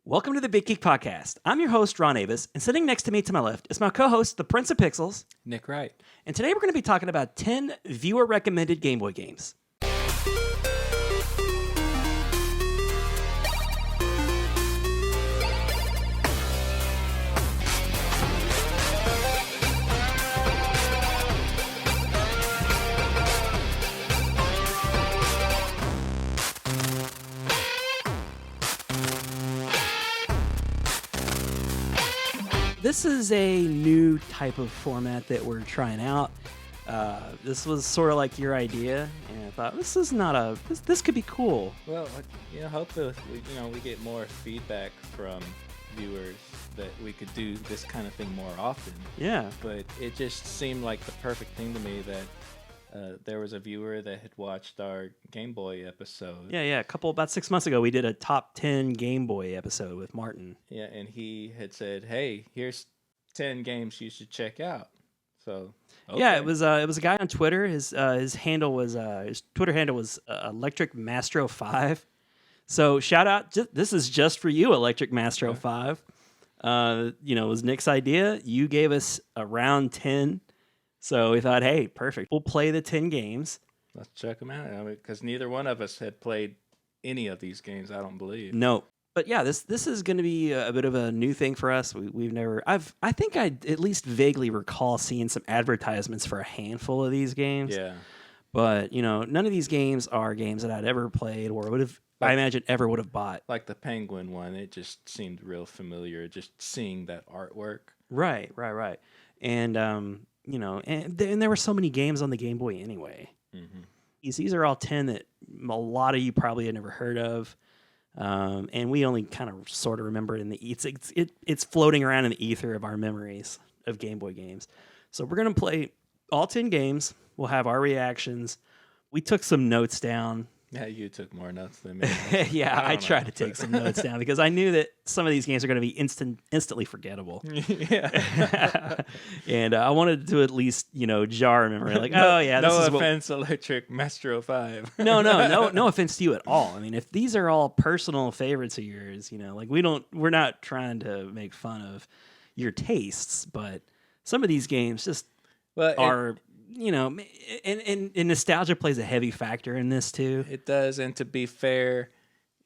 Welcome to the BitGeek podcast. I'm your host, Ron Avis, and sitting next to me to my left is my co-host, the Prince of Pixels, Nick Wright. And today we're going to be talking about 10 viewer-recommended Game Boy games. This is a new type of format that we're trying out. This was sort of like your idea, and I thought this could be cool. Well, hopefully we get more feedback from viewers that we could do this kind of thing more often. Yeah. But it just seemed like the perfect thing to me that there was a viewer that had watched our Game Boy episode. Yeah. About 6 months ago, we did a top 10 Game Boy episode with Martin. Yeah, and he had said, "Hey, here's 10 games you should check out." So okay. Yeah, it was a guy on Twitter. His handle was his Twitter handle was Electric Mastro 5. So shout out! This is just for you, Electric Mastro 5. It was Nick's idea. You gave us around 10. So we thought, hey, perfect. We'll play the 10 games. Let's check them out. Because neither one of us had played any of these games, I don't believe. No. But yeah, this is going to be a bit of a new thing for us. We've never... I think I at least vaguely recall seeing some advertisements for a handful of these games. Yeah. But, none of these games are games that I'd ever played or would have... I imagine ever would have bought. Like the Penguin one, it just seemed real familiar, just seeing that artwork. Right. And... and there were so many games on the Game Boy anyway. Mm-hmm. These are all 10 that a lot of you probably had never heard of, and we only kind of sort of remember it in the it's floating around in the ether of our memories of Game Boy games. So we're gonna play all 10 games. We'll have our reactions. We took some notes down. Yeah, you took more notes than me. Yeah, I tried to take some notes down because I knew that some of these games are going to be instantly forgettable. Yeah. And I wanted to at least, jar memory. Like, oh, yeah. No offense, Electric Mastro 5. No offense to you at all. I mean, if these are all personal favorites of yours, we're not trying to make fun of your tastes, but some of these games just are... and nostalgia plays a heavy factor in this too. It does, and to be fair,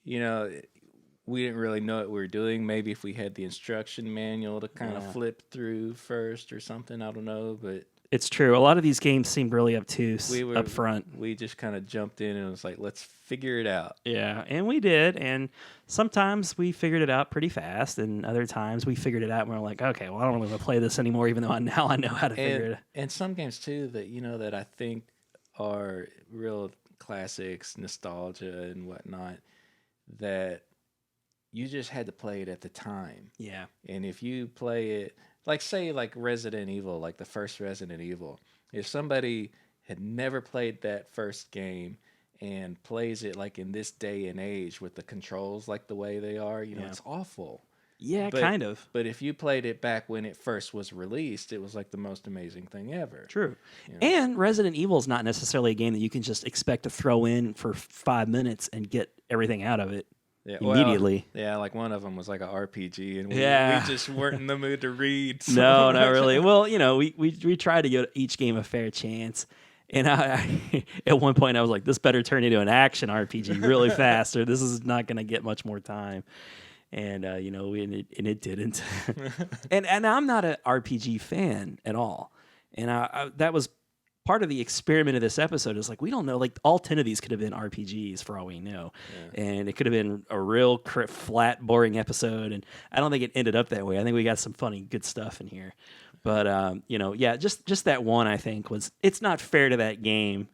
we didn't really know what we were doing. Maybe if we had the instruction manual to kind of flip through first or something, I don't know, but... It's true. A lot of these games seemed really obtuse up front. We just kind of jumped in and it was like, let's figure it out. Yeah, and we did, and sometimes we figured it out pretty fast, and other times we figured it out and we're like, okay, well, I don't really want to play this anymore, even though now I know how to figure it out. And some games, too, that, that I think are real classics, nostalgia and whatnot, that you just had to play it at the time. Yeah. And if you play it... Say Resident Evil, like the first Resident Evil. If somebody had never played that first game and plays it like in this day and age with the controls like the way they are, it's awful. Yeah, kind of. But if you played it back when it first was released, it was like the most amazing thing ever. True. And Resident Evil is not necessarily a game that you can just expect to throw in for 5 minutes and get everything out of it. Yeah, immediately. Like one of them was like an RPG, and we just weren't in the mood to read. So no, not really. Well, we tried to give each game a fair chance, and I at one point I was like, this better turn into an action RPG really fast, or this is not going to get much more time. And it didn't. and I'm not an RPG fan at all, and I that was. Part of the experiment of this episode is we don't know, all 10 of these could have been RPGs for all we know. Yeah. And it could have been a real flat, boring episode. And I don't think it ended up that way. I think we got some funny, good stuff in here. But, just that one, I think, it's not fair to that game.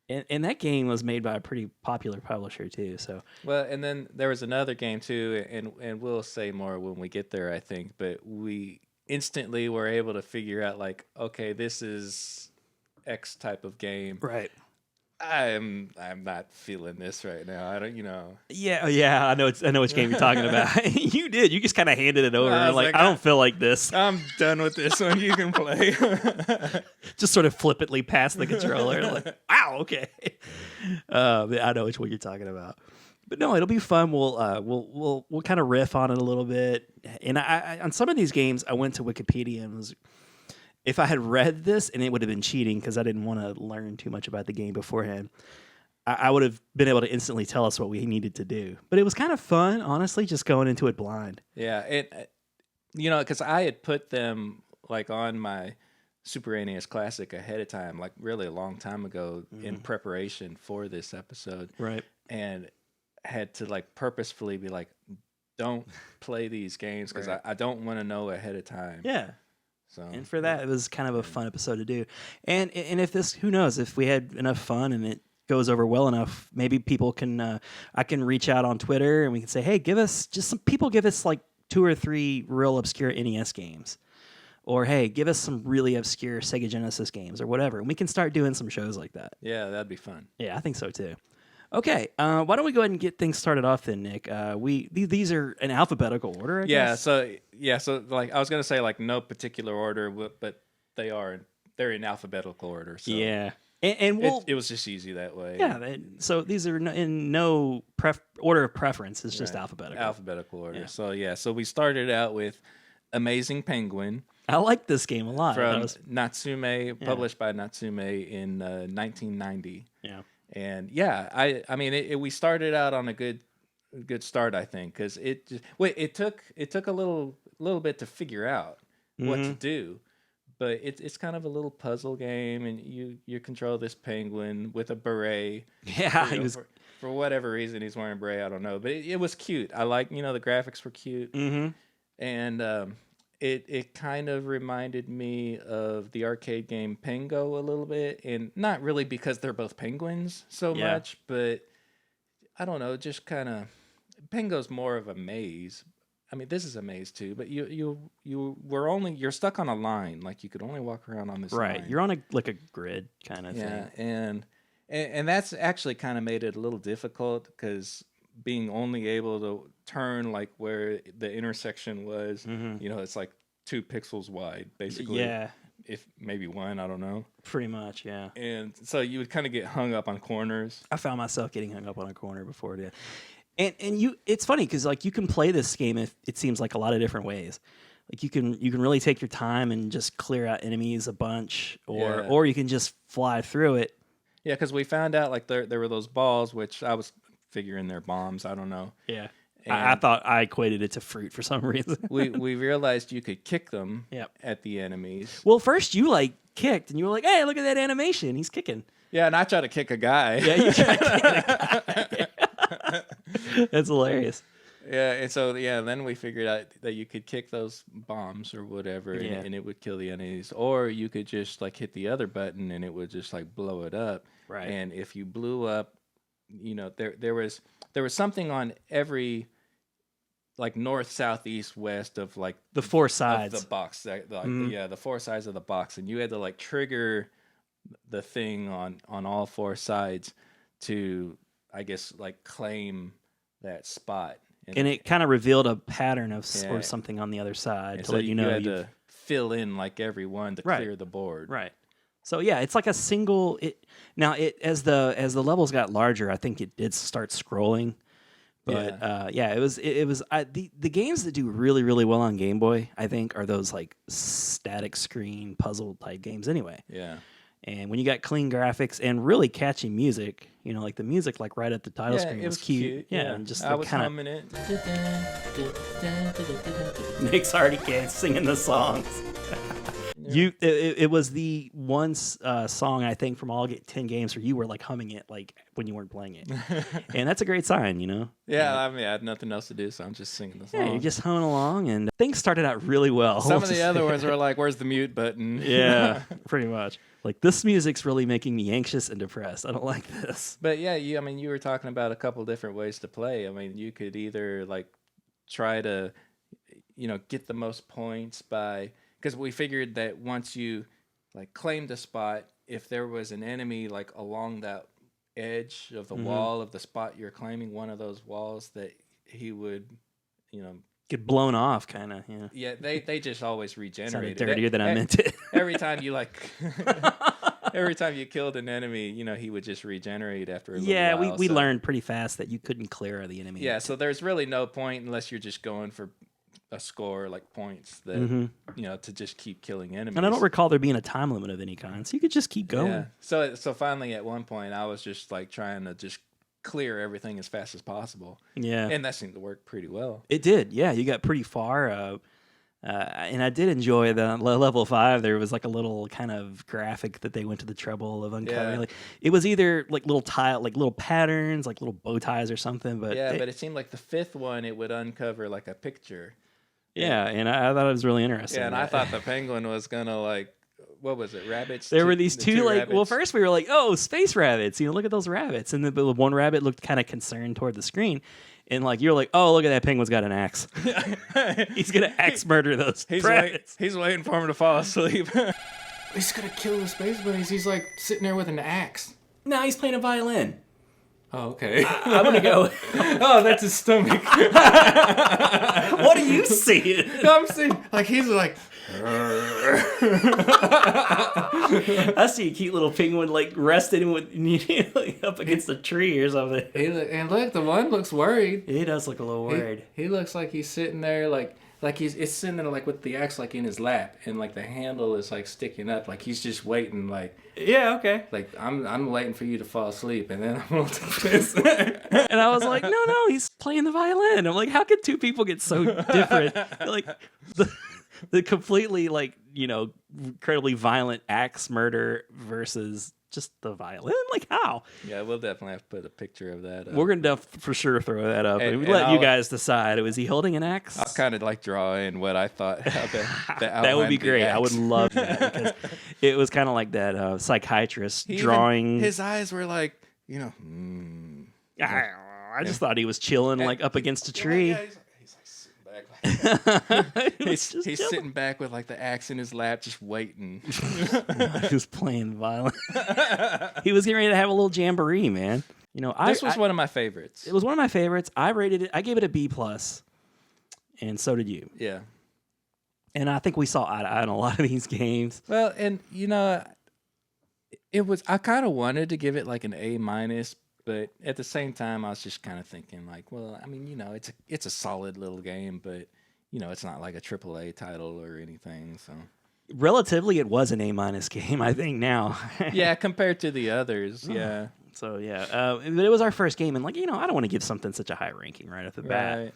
And that game was made by a pretty popular publisher, too. So well, and then there was another game, too, and we'll say more when we get there, I think. But we instantly were able to figure out, okay, this is... X type of game. Right. I'm not feeling this right now. I don't, Yeah, I know which game you're talking about. You did. You just kind of handed it over. I don't feel like this. I'm done with this one. You can play. Just sort of flippantly pass the controller. Wow, okay. I know which one you're talking about. But no, it'll be fun. We'll kind of riff on it a little bit. And I on some of these games, I went to Wikipedia and was, if I had read this, and it would have been cheating because I didn't want to learn too much about the game beforehand, I would have been able to instantly tell us what we needed to do. But it was kind of fun, honestly, just going into it blind. Yeah, because I had put them like on my Super NES Classic ahead of time, like really a long time ago in preparation for this episode. Right. And had to like purposefully be like, don't play these games because I don't want to know ahead of time. Yeah. So, and for that, it was kind of a fun episode to do. And if this, who knows, if we had enough fun and it goes over well enough, maybe people can, I can reach out on Twitter and we can say, hey, give us like 2 or 3 real obscure NES games. Or, hey, give us some really obscure Sega Genesis games or whatever. And we can start doing some shows like that. Yeah, that'd be fun. Yeah, I think so too. Okay, why don't we go ahead and get things started off then, Nick? These are in alphabetical order, I guess? So like I was gonna say like no particular order, but they're in alphabetical order. So yeah, and it was just easy that way. Yeah, so these are in no order of preference. It's just alphabetical order. Yeah. So we started out with Amazing Penguin. I like this game a lot. From Natsume, published by Natsume in 1990. Yeah. And I mean, we started out on a good start, I think, because it took a little bit to figure out what to do, but it's kind of a little puzzle game, and you control this penguin with a beret. Yeah, for whatever reason he's wearing a beret, I don't know, but it was cute. I like the graphics were cute, and It kind of reminded me of the arcade game Pengo a little bit, and not really because they're both penguins so much, but I don't know, just kind of Pengo's more of a maze. I mean, this is a maze too, but you're stuck on a line, like you could only walk around on this line. Right, you're on a grid kind of thing. Yeah, and that's actually kind of made it a little difficult because being only able to turn like where the intersection was, it's like 2 pixels wide, basically. Yeah. If maybe 1, I don't know. Pretty much, yeah. And so you would kind of get hung up on corners. I found myself getting hung up on a corner before it. And it's funny because like you can play this game, it seems like a lot of different ways. Like you can really take your time and just clear out enemies a bunch, or you can just fly through it. Yeah, because we found out like there were those balls, which I was figuring they're bombs. I don't know. Yeah, I thought I equated it to fruit for some reason. we realized you could kick them at the enemies. Well, first you like kicked and you were like, "Hey, look at that animation! He's kicking." Yeah, and I tried to kick a guy. Yeah, you tried to kick a guy. That's hilarious. Yeah, and so then we figured out that you could kick those bombs or whatever, and it would kill the enemies, or you could just like hit the other button and it would just like blow it up. Right. And if you blew up, there was something on every like north, south, east, west of like the 4 sides of the box. The 4 sides of the box, and you had to like trigger the thing on all 4 sides to, I guess, like claim that spot. And it kind of revealed a pattern of or something on the other side to let you know you had to fill in like every one to clear the board. Right. So yeah, it's like a single. As the levels got larger, I think it did start scrolling. But it was the games that do really really well on Game Boy, I think, are those like static screen puzzle type games anyway. Yeah. And when you got clean graphics and really catchy music, like the music like right at the title screen was cute. Yeah, and just I was humming it. Nick's already singing the songs. It was the one song I think from all 10 games where you were like humming it like when you weren't playing it, and that's a great sign, Yeah, I mean I had nothing else to do, so I'm just singing the song. Yeah, you're just humming along, and things started out really well. Some of the other ones were like, "Where's the mute button?" Yeah, pretty much. Like this music's really making me anxious and depressed. I don't like this. But yeah, you were talking about a couple different ways to play. I mean, you could either like try to, get the most points by. Because we figured that once you like claimed a spot, if there was an enemy like along that edge of the wall of the spot you're claiming, one of those walls, that he would, get blown off, kind of. Yeah. Yeah, they just always regenerate. Sounded dirtier than I meant it. Every time you like, every time you killed an enemy, he would just regenerate after a little Yeah, while. we learned pretty fast that you couldn't clear the enemy. Yeah, so there's really no point unless you're just going for a score like points that to just keep killing enemies. And I don't recall there being a time limit of any kind, so you could just keep going. Yeah. So finally at one point I was just like trying to just clear everything as fast as possible. Yeah. And that seemed to work pretty well. It did. Yeah, you got pretty far. And I did enjoy the level 5. There was like a little kind of graphic that they went to the trouble of uncovering. Yeah. Like, it was either like little like little patterns, like little bow ties or something. But but it seemed like the 5th one it would uncover like a picture. Yeah, and I thought it was really interesting. Yeah, and I thought the penguin was gonna like, what was it, rabbits? There were these two like, rabbits. well, first we were like, oh, space rabbits. Look at those rabbits. And the one rabbit looked kind of concerned toward the screen. And like, you're like, oh, look at that penguin's got an axe. He's going to axe murder those rabbits. He's waiting for him to fall asleep. He's gonna kill the space bunnies. He's like sitting there with an axe. No, he's playing a violin. Oh, okay. I'm going to go. Oh, that's his stomach. What do you see? I'm seeing, like, he's like, I see a cute little penguin like resting with up against a tree or something. and look, the one looks worried. He does look a little worried. He looks like he's sitting there like it's sitting there like with the axe like in his lap, and like the handle is like sticking up, like he's just waiting, like, Yeah, okay. like I'm waiting for you to fall asleep, and then I'm gonna do this. And I was like, no, he's playing the violin. I'm like, how could two people get so different? Like the completely like, incredibly violent axe murder versus just the violin. Like, how? Yeah, we'll definitely have to put a picture of that up. We're gonna for sure throw that up, and we and let you I'll- guys decide. Was he holding an axe? I'll kind of like draw in what I thought. That would be great. I would love that because it was kind of like that psychiatrist drawing. His eyes were like, I just thought he was chilling like up against a tree. Yeah, he's like sitting back. Like, He was just he's chilling. sitting back with like the axe in his lap, just waiting. He was playing violin. He was getting ready to have a little jamboree, man. This was one of my favorites. It was one of my favorites. I rated it. I gave it a B+, and so did you. Yeah. And I think we saw eye to eye on a lot of these games. Well, and it was. I kind of wanted to give it like an A-, but at the same time, I was just kind of thinking like, well, I mean, it's a solid little game, but it's not like a AAA title or anything. So Relatively, it was an A- game, I think now. yeah, compared to the others, yeah. So yeah, but it was our first game, and like I don't want to give something such a high ranking right off the bat. Right.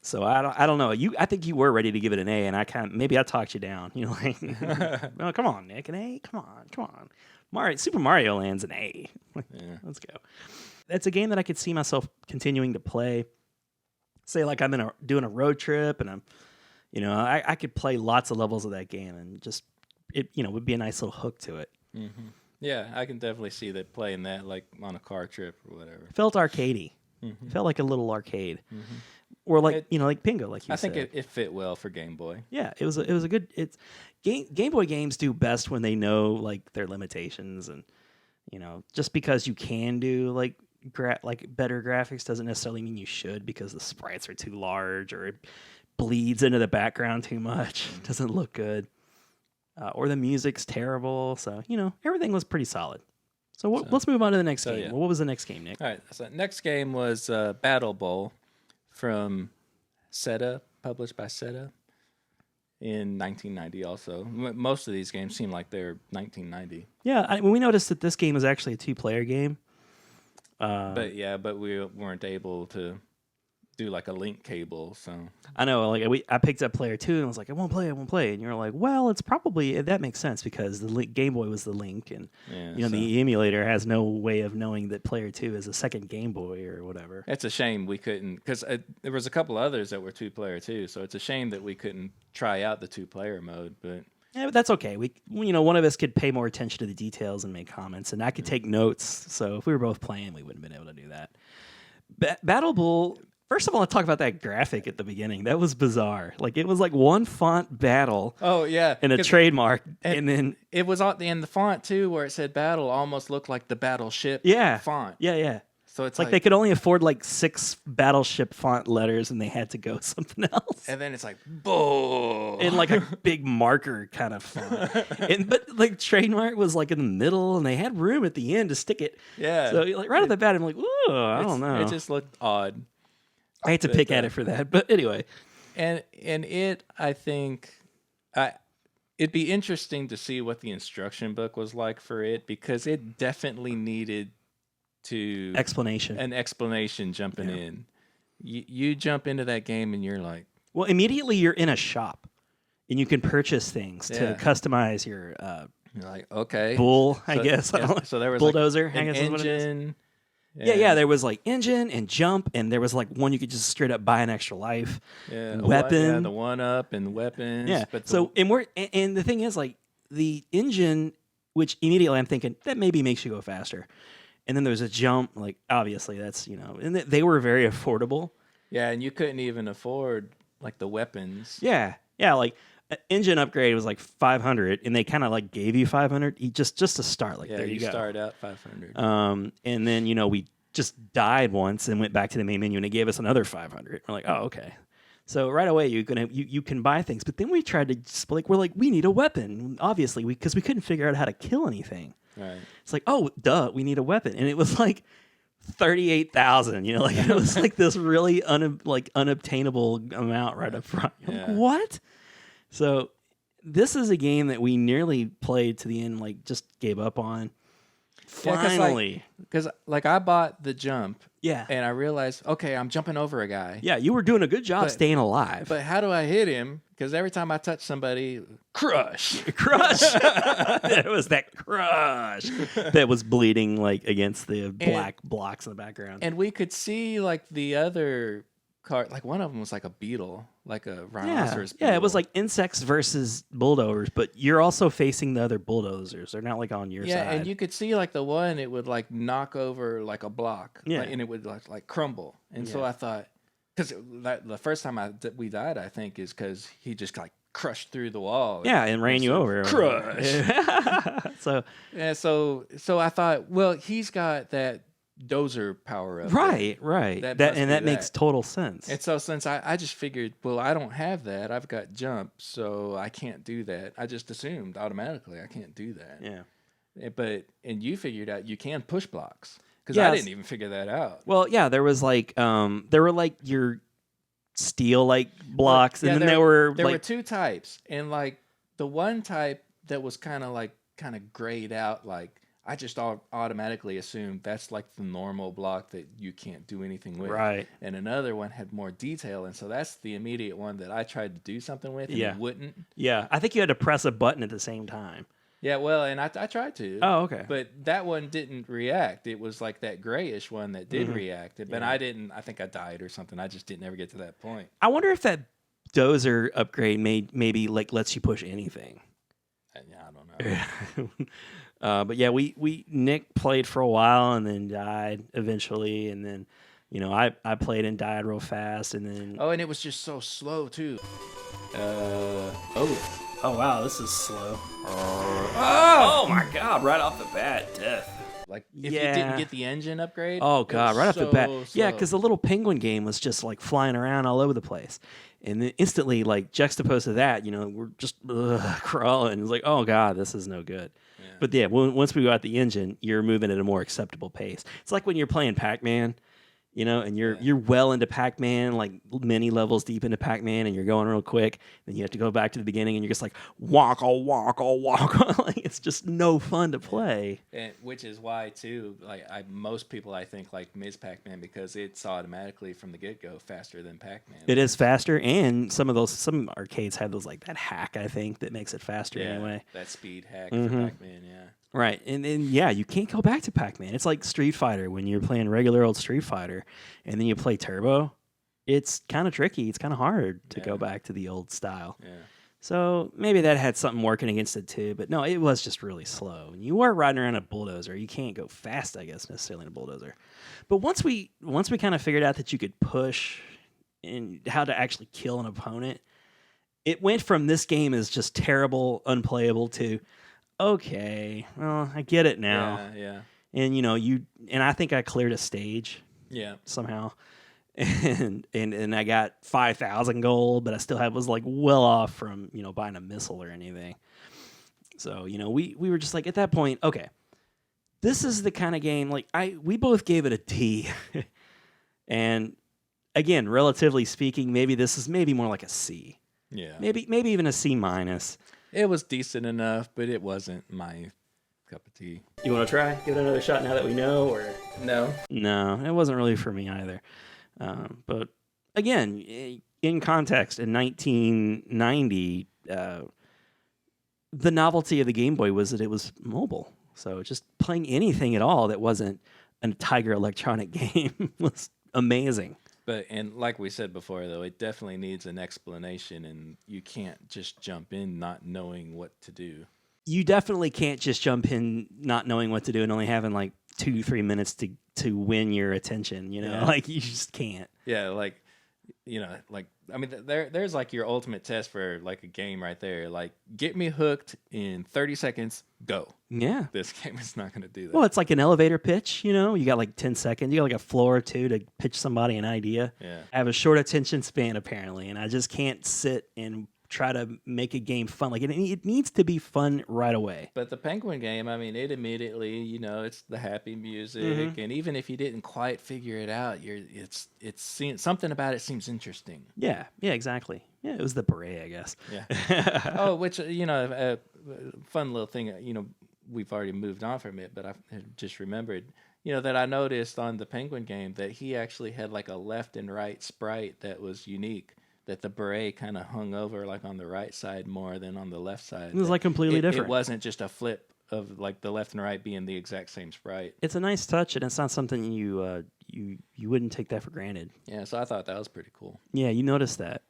So I don't know. I think you were ready to give it an A, and maybe I talked you down. Like, oh, come on, Nick, an A, come on. Super Mario Land's an A. Yeah. Let's go. It's a game that I could see myself continuing to play. Say like I'm doing a road trip, and I'm, I could play lots of levels of that game, and just it would be a nice little hook to it. Mm-hmm. Yeah, I can definitely see that playing that like on a car trip or whatever. Felt arcadey. Mm-hmm. Felt like a little arcade, Mm-hmm. or like like Pingo, like you said. I think it fit well for Game Boy. Yeah, it was a good. Game Boy games do best when they know like their limitations, and just because you can do like better graphics doesn't necessarily mean you should, because the sprites are too large or it bleeds into the background too much. It doesn't look good, or the music's terrible. So everything was pretty solid. So let's move on to the next game. yeah. Well, what was the next game, Nick? All right, so next game was Battle Bowl from Seta, published by Seta in 1990 also. Most of these games seem like they're 1990. Yeah, we noticed that this game is actually a 2-player game. But we weren't able to do like a link cable, so I know, like I picked up player 2 and was like, I won't play, and you're like, well, it's probably that makes sense because the Game Boy was the link, and the emulator has no way of knowing that player 2 is a second Game Boy or whatever. it's a shame we couldn't, because there was a couple others that were 2-player too, so it's a shame that we couldn't try out the 2-player mode, but Yeah, but that's okay. We one of us could pay more attention to the details and make comments, and I could take notes. So if we were both playing, we wouldn't have been able to do that. Battle Bowl. First of all, let's talk about that graphic at the beginning. That was bizarre. Like it was like one font battle. Oh yeah, and a trademark, and then it was in the font too, where it said "battle," almost looked like the Battleship yeah font. Yeah. So it's It's like they could only afford like 6 Battleship font letters, and they had to go something else. and then it's like, bull. In like a big marker kind of font. But like trademark was like in the middle, and they had room at the end to stick it. Yeah. So like right off the bat, I'm like, ooh, I don't know. It just looked odd. I hate to pick at it for that, but anyway. And it, I think, it'd be interesting to see what the instruction book was like for it, because it definitely needed an explanation jumping in. You jump into that game and you're like, well, immediately you're in a shop, and you can purchase things to customize your you're like, okay, bull, I guess. Yeah, so there was bulldozer, like I an guess is what it is. engine. Yeah, there was like engine and jump, and there was like one you could just straight up buy an extra life. Yeah, weapon. the one up and weapons. Yeah. But and the thing is, like, the engine, which immediately I'm thinking that maybe makes you go faster. And then there's a jump, like obviously that's, and they were very affordable. Yeah, and you couldn't even afford like the weapons. Yeah. Yeah, like engine upgrade was like 500, and they kind of like gave you 500 just to start. Like, there you go. Start out 500. And then we just died once and went back to the main menu, and it gave us another 500. We're like, oh, okay. So right away you can buy things, but then we tried to just we're like, we need a weapon, obviously, because we couldn't figure out how to kill anything. Right. It's like, oh, duh, we need a weapon, and it was like 38,000. Like it was like this really unobtainable amount right up front. Yeah. Like, what? So this is a game that we nearly played to the end, like just gave up on. Finally. Because I bought the jump. Yeah. And I realized, okay, I'm jumping over a guy. Yeah, you were doing a good job staying alive. But how do I hit him? Because every time I touch somebody, crush. Crush. It was that crush that was bleeding like against the black blocks in the background. And we could see like the other card, like one of them was like a beetle, like a rhinoceros beetle. Yeah, it was like insects versus bulldozers, but you're also facing the other bulldozers. They're not like on your side. Yeah, and you could see like the one, it would like knock over like a block. Yeah. And it would like crumble. And so I thought, because the first time we died, I think, is because he just like crushed through the wall. Yeah, and ran you over. Crush. So I thought, well, he's got that dozer power up. Right. That makes total sense. And so since I just figured, well, I don't have that. I've got jump, so I can't do that. I just assumed automatically I can't do that. Yeah. And you figured out you can push blocks, because I didn't even figure that out. Well, yeah, there was like there were like your steel like blocks, and then there were two types, and like the one type that was kind of grayed out, like I just automatically assumed that's like the normal block that you can't do anything with. Right. And another one had more detail, and so that's the immediate one that I tried to do something with, and it wouldn't. Yeah, I think you had to press a button at the same time. Yeah, well, and I tried to. Oh, okay. But that one didn't react. It was like that grayish one that did react. But I didn't. I think I died or something. I just didn't ever get to that point. I wonder if that dozer upgrade maybe like lets you push anything. Yeah, I don't know. But yeah, Nick played for a while and then died eventually, and then I played and died real fast, and then and it was just so slow too. Oh wow, this is slow. Oh my god, right off the bat, death. Like if you didn't get the engine upgrade. Oh god, right off the bat. Slow. Yeah, because the little penguin game was just like flying around all over the place. And then instantly, like juxtaposed to that, we're just crawling. It's like, oh god, this is no good. Yeah. But yeah, once we got the engine, you're moving at a more acceptable pace. It's like when you're playing PacMan, and you're well into PacMan, like many levels deep into PacMan, and you're going real quick. Then you have to go back to the beginning, and you're just like walk. Like it's just no fun to play. And which is why too, like most people I think like Ms. Pac-Man, because it's automatically from the get-go faster than Pac-Man. It is faster, and some arcades have those like that hack, I think, that makes it faster anyway. That speed hack for Pac-Man, Right, and you can't go back to Pac-Man. It's like Street Fighter when you're playing regular old Street Fighter, and then you play Turbo. It's kind of tricky. It's kind of hard to go back to the old style. Yeah. So maybe that had something working against it too. But no, it was just really slow. And you were riding around a bulldozer. You can't go fast, I guess, necessarily in a bulldozer. But once we kind of figured out that you could push and how to actually kill an opponent, it went from this game is just terrible, unplayable to okay, well, I get it now. Yeah. and and I think I cleared a stage Yeah. somehow, and I got 5,000 gold, but I still was like well off from buying a missile or anything. So we were just like at that point, okay, this is the kind of game like we both gave it a D, and again, relatively speaking, maybe this is more like a C. Yeah. Maybe even a C minus. It was decent enough, but it wasn't my cup of tea. You want to try? Give it another shot now that we know, or No. no? It wasn't really for me either. But again, in context, in 1990, the novelty of the Game Boy was that it was mobile. So just playing anything at all that wasn't a Tiger Electronic game was amazing. And like we said before, though, it definitely needs an explanation, and you can't just jump in not knowing what to do. You definitely can't just jump in not knowing what to do and only having like 2-3 minutes to win your attention. Yeah. Like you just can't. Yeah, I mean, there's like your ultimate test for like a game right there. Like, get me hooked in 30 seconds, go. Yeah. This game is not going to do that. Well, it's like an elevator pitch, You got like 10 seconds. You got like a floor or two to pitch somebody an idea. Yeah. I have a short attention span, apparently, and I just can't sit and try to make a game fun. Like, it needs to be fun right away. But the Penguin game, I mean, it immediately, it's the happy music, and even if you didn't quite figure it out, something about it seems interesting. Yeah, exactly. Yeah, it was the beret, I guess. Yeah. Oh, which a fun little thing. We've already moved on from it, but I just remembered, that I noticed on the Penguin game that he actually had like a left and right sprite that was unique. That the beret kind of hung over like on the right side more than on the left side. It was like completely different. It wasn't just a flip of like the left and right being the exact same sprite. It's a nice touch, and it's not something you wouldn't take that for granted. Yeah, so I thought that was pretty cool. Yeah, you noticed that.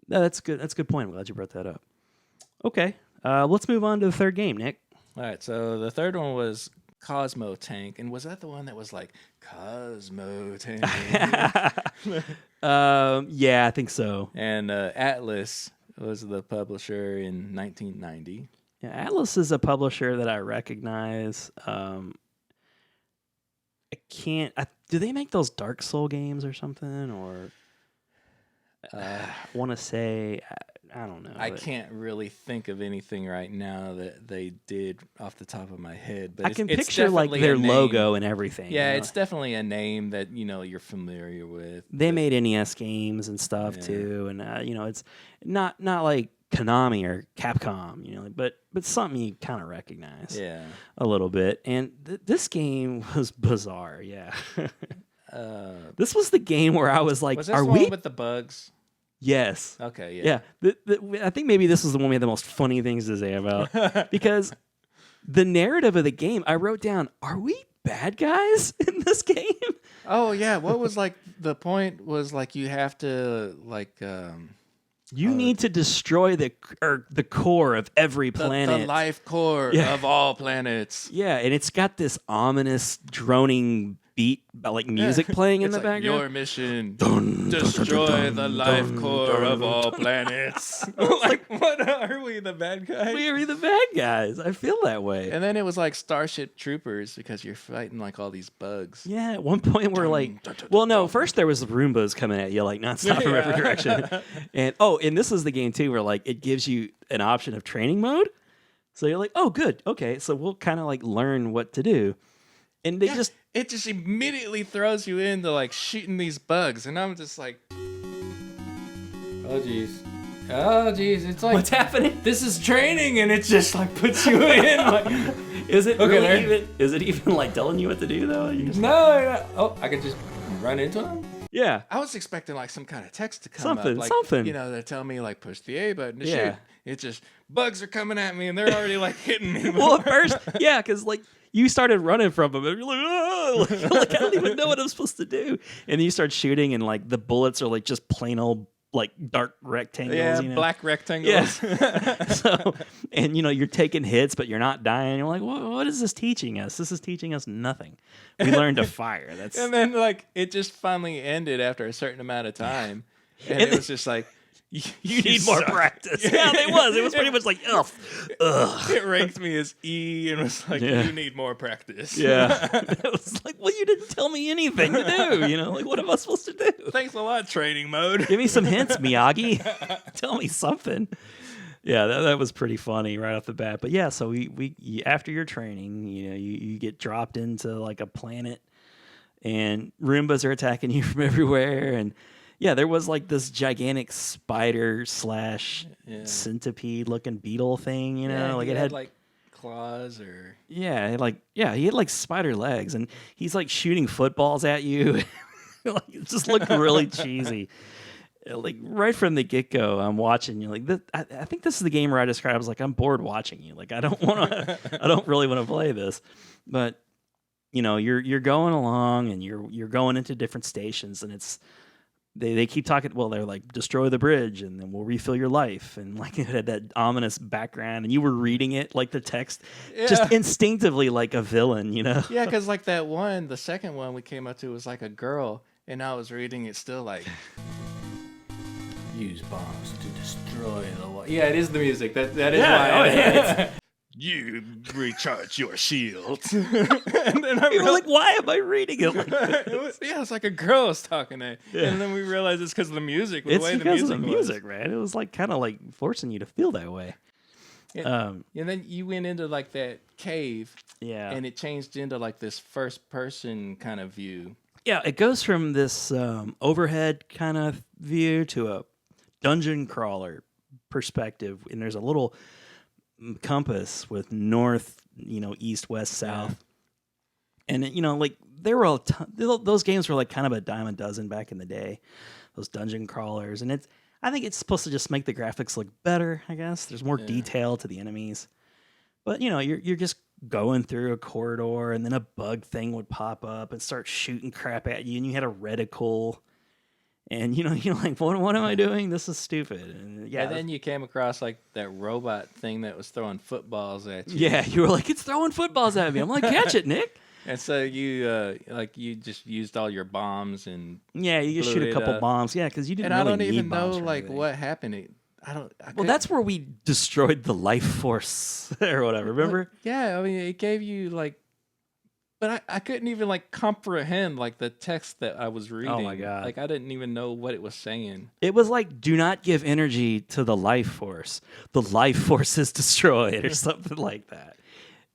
No, that's good. That's a good point. I'm glad you brought that up. Okay, let's move on to the third game, Nick. All right, so the third one was Cosmo Tank, and was that the one that was like Cosmo Tank? Yeah, I think so. And Atlas was the publisher in 1990. Yeah, Atlas is a publisher that I recognize. I can't. Do they make those Dark Soul games or something? Or I want to say I don't know. I can't really think of anything right now that they did off the top of my head. But I can picture like their logo and everything. Yeah, it's definitely a name that you're familiar with. They made NES games and stuff too, and it's not like Konami or Capcom, but something you kind of recognize. Yeah, a little bit. And this game was bizarre. Yeah, this was the game where I was like, was this "Are the we one with the bugs?" Yes. Okay, yeah. I think maybe this was the one we had the most funny things to say about. Because the narrative of the game, I wrote down, are we bad guys in this game? Oh, yeah. What was like the point was like you have to like... you need to destroy the core of every planet. The life core of all planets. Yeah, and it's got this ominous droning beat, like music playing in the background. Your mission: destroy the life core of all planets. Like, what are we, the bad guys? We are the bad guys. I feel that way. And then it was like Starship Troopers because you're fighting like all these bugs. Yeah, at one point we're like, well, no, first there was the Roombas coming at you like nonstop from every direction, and this is the game too where like it gives you an option of training mode. So you're like, oh, good, okay, so we'll kind of like learn what to do, and it just immediately throws you into like shooting these bugs, and I'm just like, oh jeez, it's like, what's happening? This is training, and it just like puts you in. Like, is it okay, really even? Is it even like telling you what to do though? No. Oh, I could just run into them. Yeah, I was expecting like some kind of text to come up, like, something. They're telling me like push the A button to shoot. It's just bugs are coming at me, and they're already like hitting me. Well, at first, yeah, because like you started running from them, and you're like, oh, like I don't even know what I'm supposed to do. And then you start shooting, and like the bullets are like just plain old like dark rectangles. Yeah, black rectangles. Yeah. So, and you're taking hits, but you're not dying. You're like, what is this teaching us? This is teaching us nothing. We learned to fire. And then like it just finally ended after a certain amount of time, and it was just like, You need more practice. Yeah, it was. It was pretty much like, ugh. It ranked me as E and was like, you need more practice. Yeah. It was like, well, you didn't tell me anything to do. Like, what am I supposed to do? Thanks a lot, training mode. Give me some hints, Miyagi. Tell me something. Yeah, that was pretty funny right off the bat. But yeah, so we after your training, you get dropped into like a planet, and Roombas are attacking you from everywhere, and yeah, there was like this gigantic spider / centipede looking beetle thing, like it had like claws or he had like spider legs, and he's like shooting footballs at you. Like, it just looked really cheesy. Like right from the get go, I'm watching you. Like I think this is the game where I describe as like I'm bored watching you. Like I don't really want to play this, but you're going along and you're going into different stations, and it's. They keep talking. Well, they're like, destroy the bridge, and then we'll refill your life. And like it had that ominous background, and you were reading it like the text, just instinctively like a villain, Yeah, because like that one, the second one we came up to was like a girl, and I was reading it still like, use bombs to destroy the wall. Yeah, it is the music. That is why. You recharge your shield. And then you were like, why am I reading it like this? It was like a girl was talking to you. And then we realized it's because of the music. It's because of the music, man. It was like kind of like forcing you to feel that way. And then you went into like that cave. Yeah. And it changed into like this first person kind of view. Yeah, it goes from this overhead kind of view to a dungeon crawler perspective. And there's a little compass with north, east, west, south, and like they were all those games were like kind of a dime a dozen back in the day, those dungeon crawlers, and I think it's supposed to just make the graphics look better. I guess there's more detail to the enemies, but you're just going through a corridor, and then a bug thing would pop up and start shooting crap at you, and you had a reticle. And you're like, what am I doing? This is stupid. And then you came across like that robot thing that was throwing footballs at you. Yeah, you were like, it's throwing footballs at me. I'm like, catch it, Nick. And so you you just used all your bombs and you just shoot a couple bombs. Yeah, because you didn't. And really I don't even know like what happened. Well, that's where we destroyed the life force or whatever. Remember? Yeah, I mean, it gave you like. But I couldn't even like comprehend like the text that I was reading. Oh my god! Like I didn't even know what it was saying. It was like, "Do not give energy to the life force. The life force is destroyed," or something like that.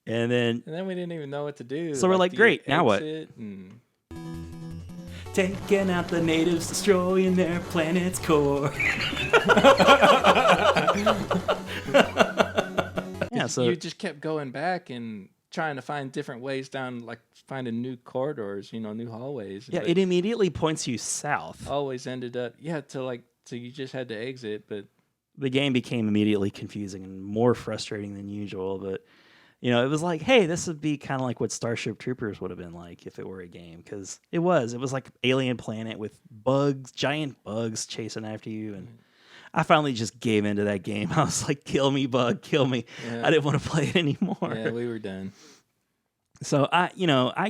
And then we didn't even know what to do. So we're like, "Great, now what?" Taking out the natives, destroying their planet's core. Yeah, so you just kept going back and trying to find different ways down, like finding new corridors, new hallways. Yeah, it immediately points you south. Always ended up, so you just had to exit, but the game became immediately confusing and more frustrating than usual. But it was like, hey, this would be kind of like what Starship Troopers would have been like if it were a game, because it was like alien planet with bugs, giant bugs chasing after you, and I finally just gave into that game. I was like, kill me, bug, kill me. Yeah. I didn't want to play it anymore. Yeah, we were done. So I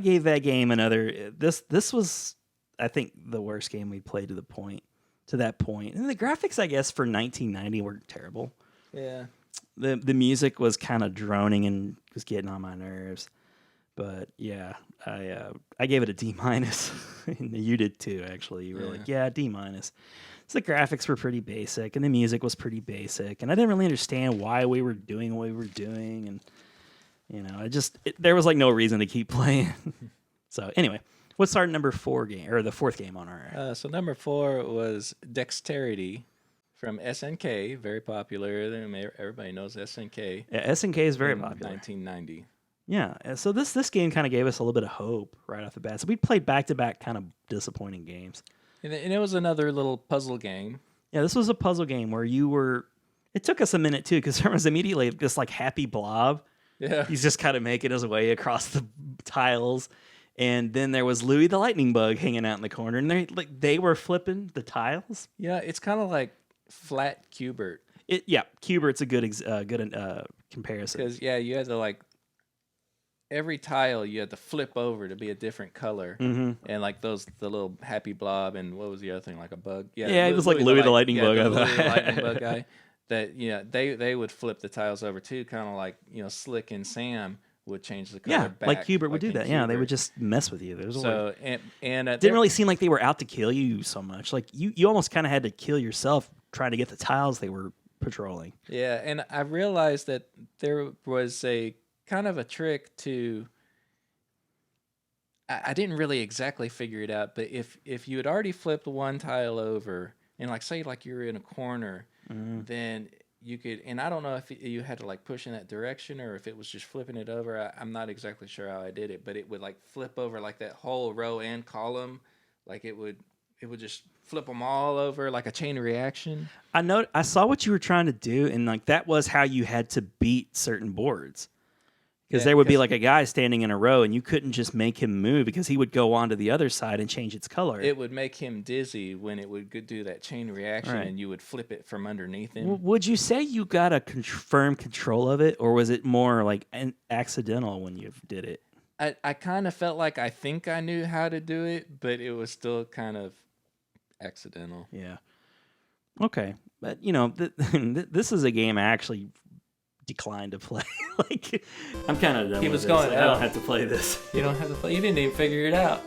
gave that game another. This was, I think, the worst game we played to that point. And the graphics, I guess, for 1990 were terrible. Yeah. The music was kind of droning and was getting on my nerves. But yeah, I gave it a D-. You did too, actually. You were like, yeah, D-. So the graphics were pretty basic, and the music was pretty basic, and I didn't really understand why we were doing what we were doing, and there was like no reason to keep playing. So anyway, what's our number 4 game, or the 4th game on our? So number 4 was Dexterity from SNK, very popular. Everybody knows SNK. Yeah, SNK is very popular. 1990. Yeah, so this game kind of gave us a little bit of hope right off the bat. So we played back-to-back kind of disappointing games. And it was another little puzzle game. Yeah, this was a puzzle game where it took us a minute too, because there was immediately this like happy blob. Yeah. He's just kind of making his way across the tiles. And then there was Louie the Lightning Bug hanging out in the corner, and they were flipping the tiles. Yeah, it's kind of like flat Cubert. Cubert's a good comparison. Because you had to like every tile you had to flip over to be a different color, and like the little happy blob, and what was the other thing, like a bug? Yeah, it was like Louis the Lightning Bug. The Louis the Lightning Bug guy. That they would flip the tiles over too, kind of like Slick and Sam would change the color back. Like Hubert would do that. Yeah, they would Hubert. just mess with you. So and didn't really seem like they were out to kill you so much. Like you almost kind of had to kill yourself trying to get the tiles they were patrolling. Yeah, and I realized that there was a kind of a trick to. I didn't really exactly figure it out, but if you had already flipped one tile over, and like say like you're in a corner, then you could, and I don't know if you had to like push in that direction or if it was just flipping it over. I'm not exactly sure how I did it, but it would like flip over like that whole row and column, like it would just flip them all over like a chain reaction. I saw what you were trying to do, and like that was how you had to beat certain boards. Because there would be like a guy standing in a row, and you couldn't just make him move because he would go on to the other side and change its color. It would make him dizzy when it would do that chain reaction, and you would flip it from underneath him. Would you say you got a firm control of it, or was it more like accidental when you did it? I kind of felt like I think I knew how to do it, but it was still kind of accidental. Yeah. Okay. But, this is a game I actually declined to play. Like, I'm kind of done He with was this. going I don't have to play this. You don't have to play. You didn't even figure it out.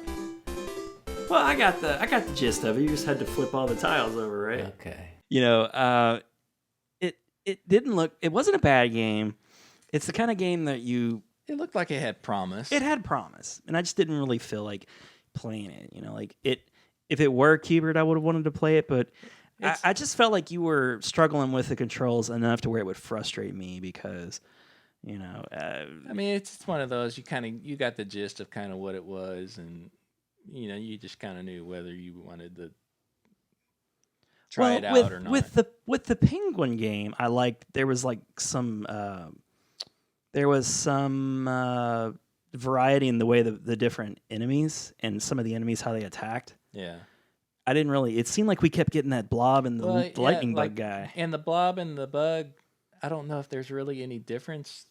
Well, I got the gist of it. You just had to flip all the tiles over, right? Okay. It didn't look. It wasn't a bad game. It's the kind of game that It looked like it had promise. It had promise, and I just didn't really feel like playing it. Like it. If it were Hubert, I would have wanted to play it, but I just felt like you were struggling with the controls enough to where it would frustrate me because, I mean, it's one of those you got the gist of kind of what it was, and you just kind of knew whether you wanted to try it out or not. With the Penguin game, I liked there was some variety in the way the different enemies and some of the enemies how they attacked. Yeah. I didn't really. It seemed like we kept getting that blob and the lightning bug guy. And the blob and the bug, I don't know if there's really any difference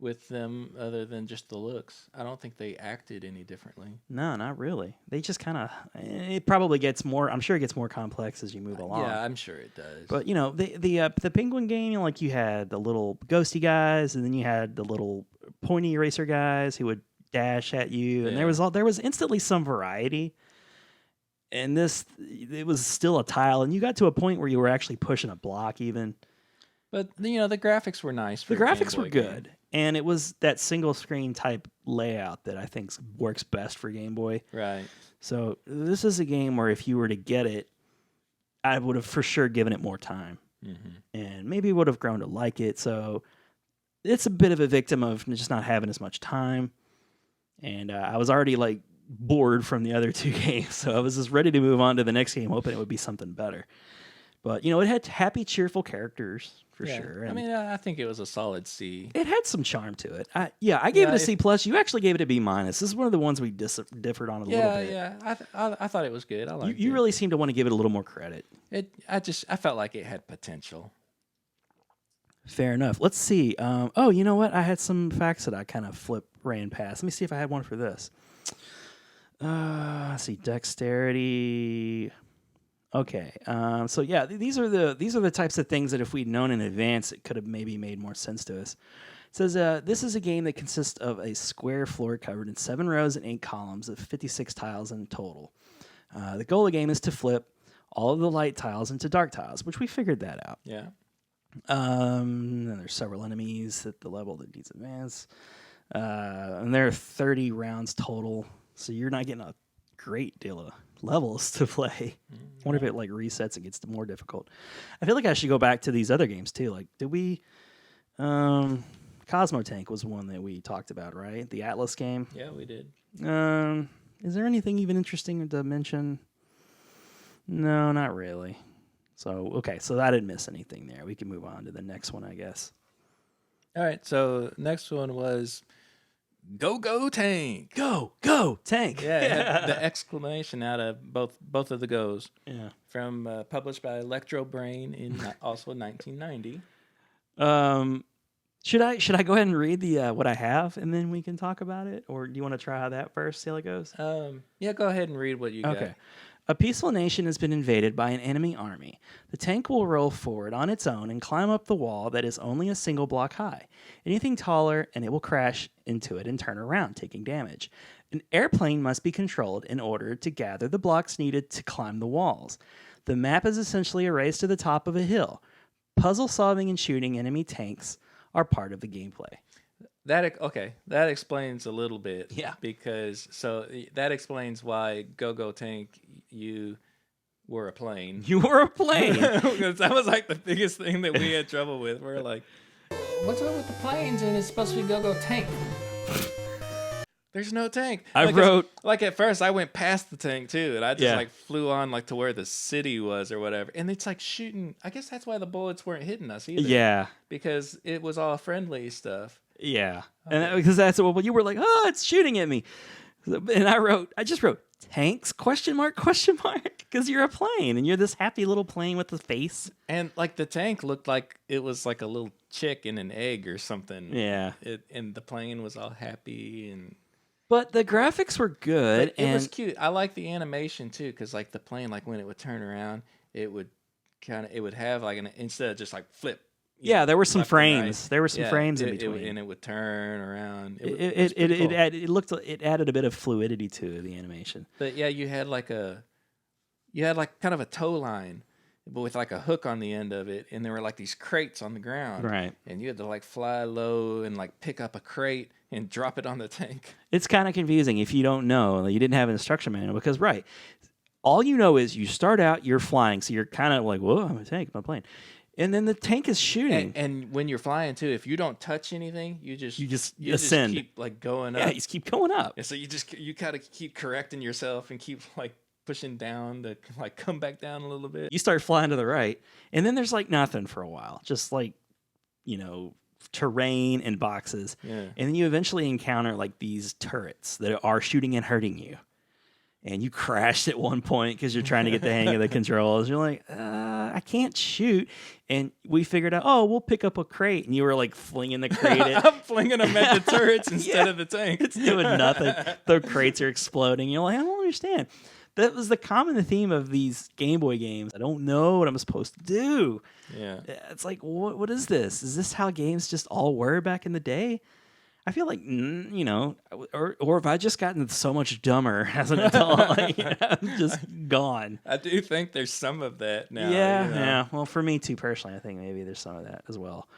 with them other than just the looks. I don't think they acted any differently. No, not really. They just kind of. It probably gets more. I'm sure it gets more complex as you move along. Yeah, I'm sure it does. But the Penguin game, you had the little ghosty guys, and then you had the little pointy eraser guys who would dash at you, and there was instantly some variety. And it was still a tile, and you got to a point where you were actually pushing a block even. But, the graphics were nice. The graphics were good, and it was that single screen type layout that I think works best for Game Boy. Right. So this is a game where if you were to get it, I would have for sure given it more time. Mm-hmm. And maybe would have grown to like it. So it's a bit of a victim of just not having as much time. And I was already bored from the other two games, so I was just ready to move on to the next game, hoping it would be something better. But it had happy, cheerful characters for sure. I mean, I think it was a solid C. It had some charm to it. I gave it a C plus. You actually gave it a B minus. This is one of the ones we differed on a little bit. Yeah. I thought it was good. I liked it. You really seem to want to give it a little more credit. I felt like it had potential. Fair enough. Let's see. You know what? I had some facts that I kind of ran past. Let me see if I had one for this. Let's see, Dexterity. Okay, so yeah, these are the types of things that if we'd known in advance, it could have maybe made more sense to us. It says this is a game that consists of a square floor covered in 7 rows and 8 columns of 56 tiles in total. The goal of the game is to flip all of the light tiles into dark tiles, which we figured that out. Yeah. And there's several enemies at the level that needs advance, and there are 30 rounds total. So you're not getting a great deal of levels to play. I wonder if it resets and gets more difficult. I feel like I should go back to these other games too. Did we? Cosmo Tank was one that we talked about, right? The Atlas game. Yeah, we did. Is there anything even interesting to mention? No, not really. So okay, so I didn't miss anything there. We can move on to the next one, I guess. All right. So next one was. Go Tank! Go Tank! Yeah, it had the exclamation out of both of the goes. Yeah, published by Electro Brain in also 1990. Should I go ahead and read the what I have, and then we can talk about it, or do you want to try that first? See how it goes. Yeah, go ahead and read what you got. Okay. A peaceful nation has been invaded by an enemy army. The tank will roll forward on its own and climb up the wall that is only a single block high. Anything taller, and it will crash into it and turn around, taking damage. An airplane must be controlled in order to gather the blocks needed to climb the walls. The map is essentially a race to the top of a hill. Puzzle solving and shooting enemy tanks are part of the gameplay. That explains a little bit. Yeah. Because that explains why Go-Go Tank, you were a plane. You were a plane. Because that was like the biggest thing that we had trouble with. We're like, What's up with the planes and it's supposed to be Go-Go Tank? there's no tank. I wrote like at first I went past the tank too, and I just Yeah. like flew on like to where the city was or whatever. And it's like shooting. I guess that's why the bullets weren't hitting us either. Yeah. Because it was all friendly stuff. Yeah. And because that's what you were like, oh, it's shooting at me. And I just wrote tanks question mark because you're a plane and you're this happy little plane with the face. And like the tank looked like it was like a little chick in an egg or something. Yeah. And the plane was all happy and But the graphics were good. it was cute. I like the animation too, because like the plane, like when it would turn around, it would have like instead of just like flip. Yeah, there were some left and right. frames. There were some frames in it between. and it would turn around. It added a bit of fluidity to the animation. But yeah, you had like kind of a tow line, but with like a hook on the end of it, and there were like these crates on the ground. Right. And you had to like fly low and like pick up a crate and drop it on the tank. It's kind of confusing if you don't know. You didn't have an instruction manual because, right, all you know is you start out, you're flying, so you're kind of like, whoa, I'm a tank, I'm a plane. And then the tank is shooting. And when you're flying too, if you don't touch anything, you just ascend. keep like going up. Yeah, you just keep going up. And so you kind of keep correcting yourself and keep like pushing down to like come back down a little bit. You start flying to the right, and then there's like nothing for a while, just like, terrain and boxes. Yeah. And then you eventually encounter like these turrets that are shooting and hurting you. And you crashed at one point because you're trying to get the hang of the controls. You're like, I can't shoot. And we figured out, we'll pick up a crate. And you were like flinging the crate I'm flinging them at the turrets instead of the tank. It's doing nothing. The crates are exploding. You're like, I don't understand. That was the common theme of these Game Boy games. I don't know what I'm supposed to do. Yeah. It's like, what is this? Is this how games just all were back in the day? I feel like, or have I just gotten so much dumber as an adult? I'm just gone. I do think there's some of that now. Yeah. Well, for me too, personally, I think maybe there's some of that as well.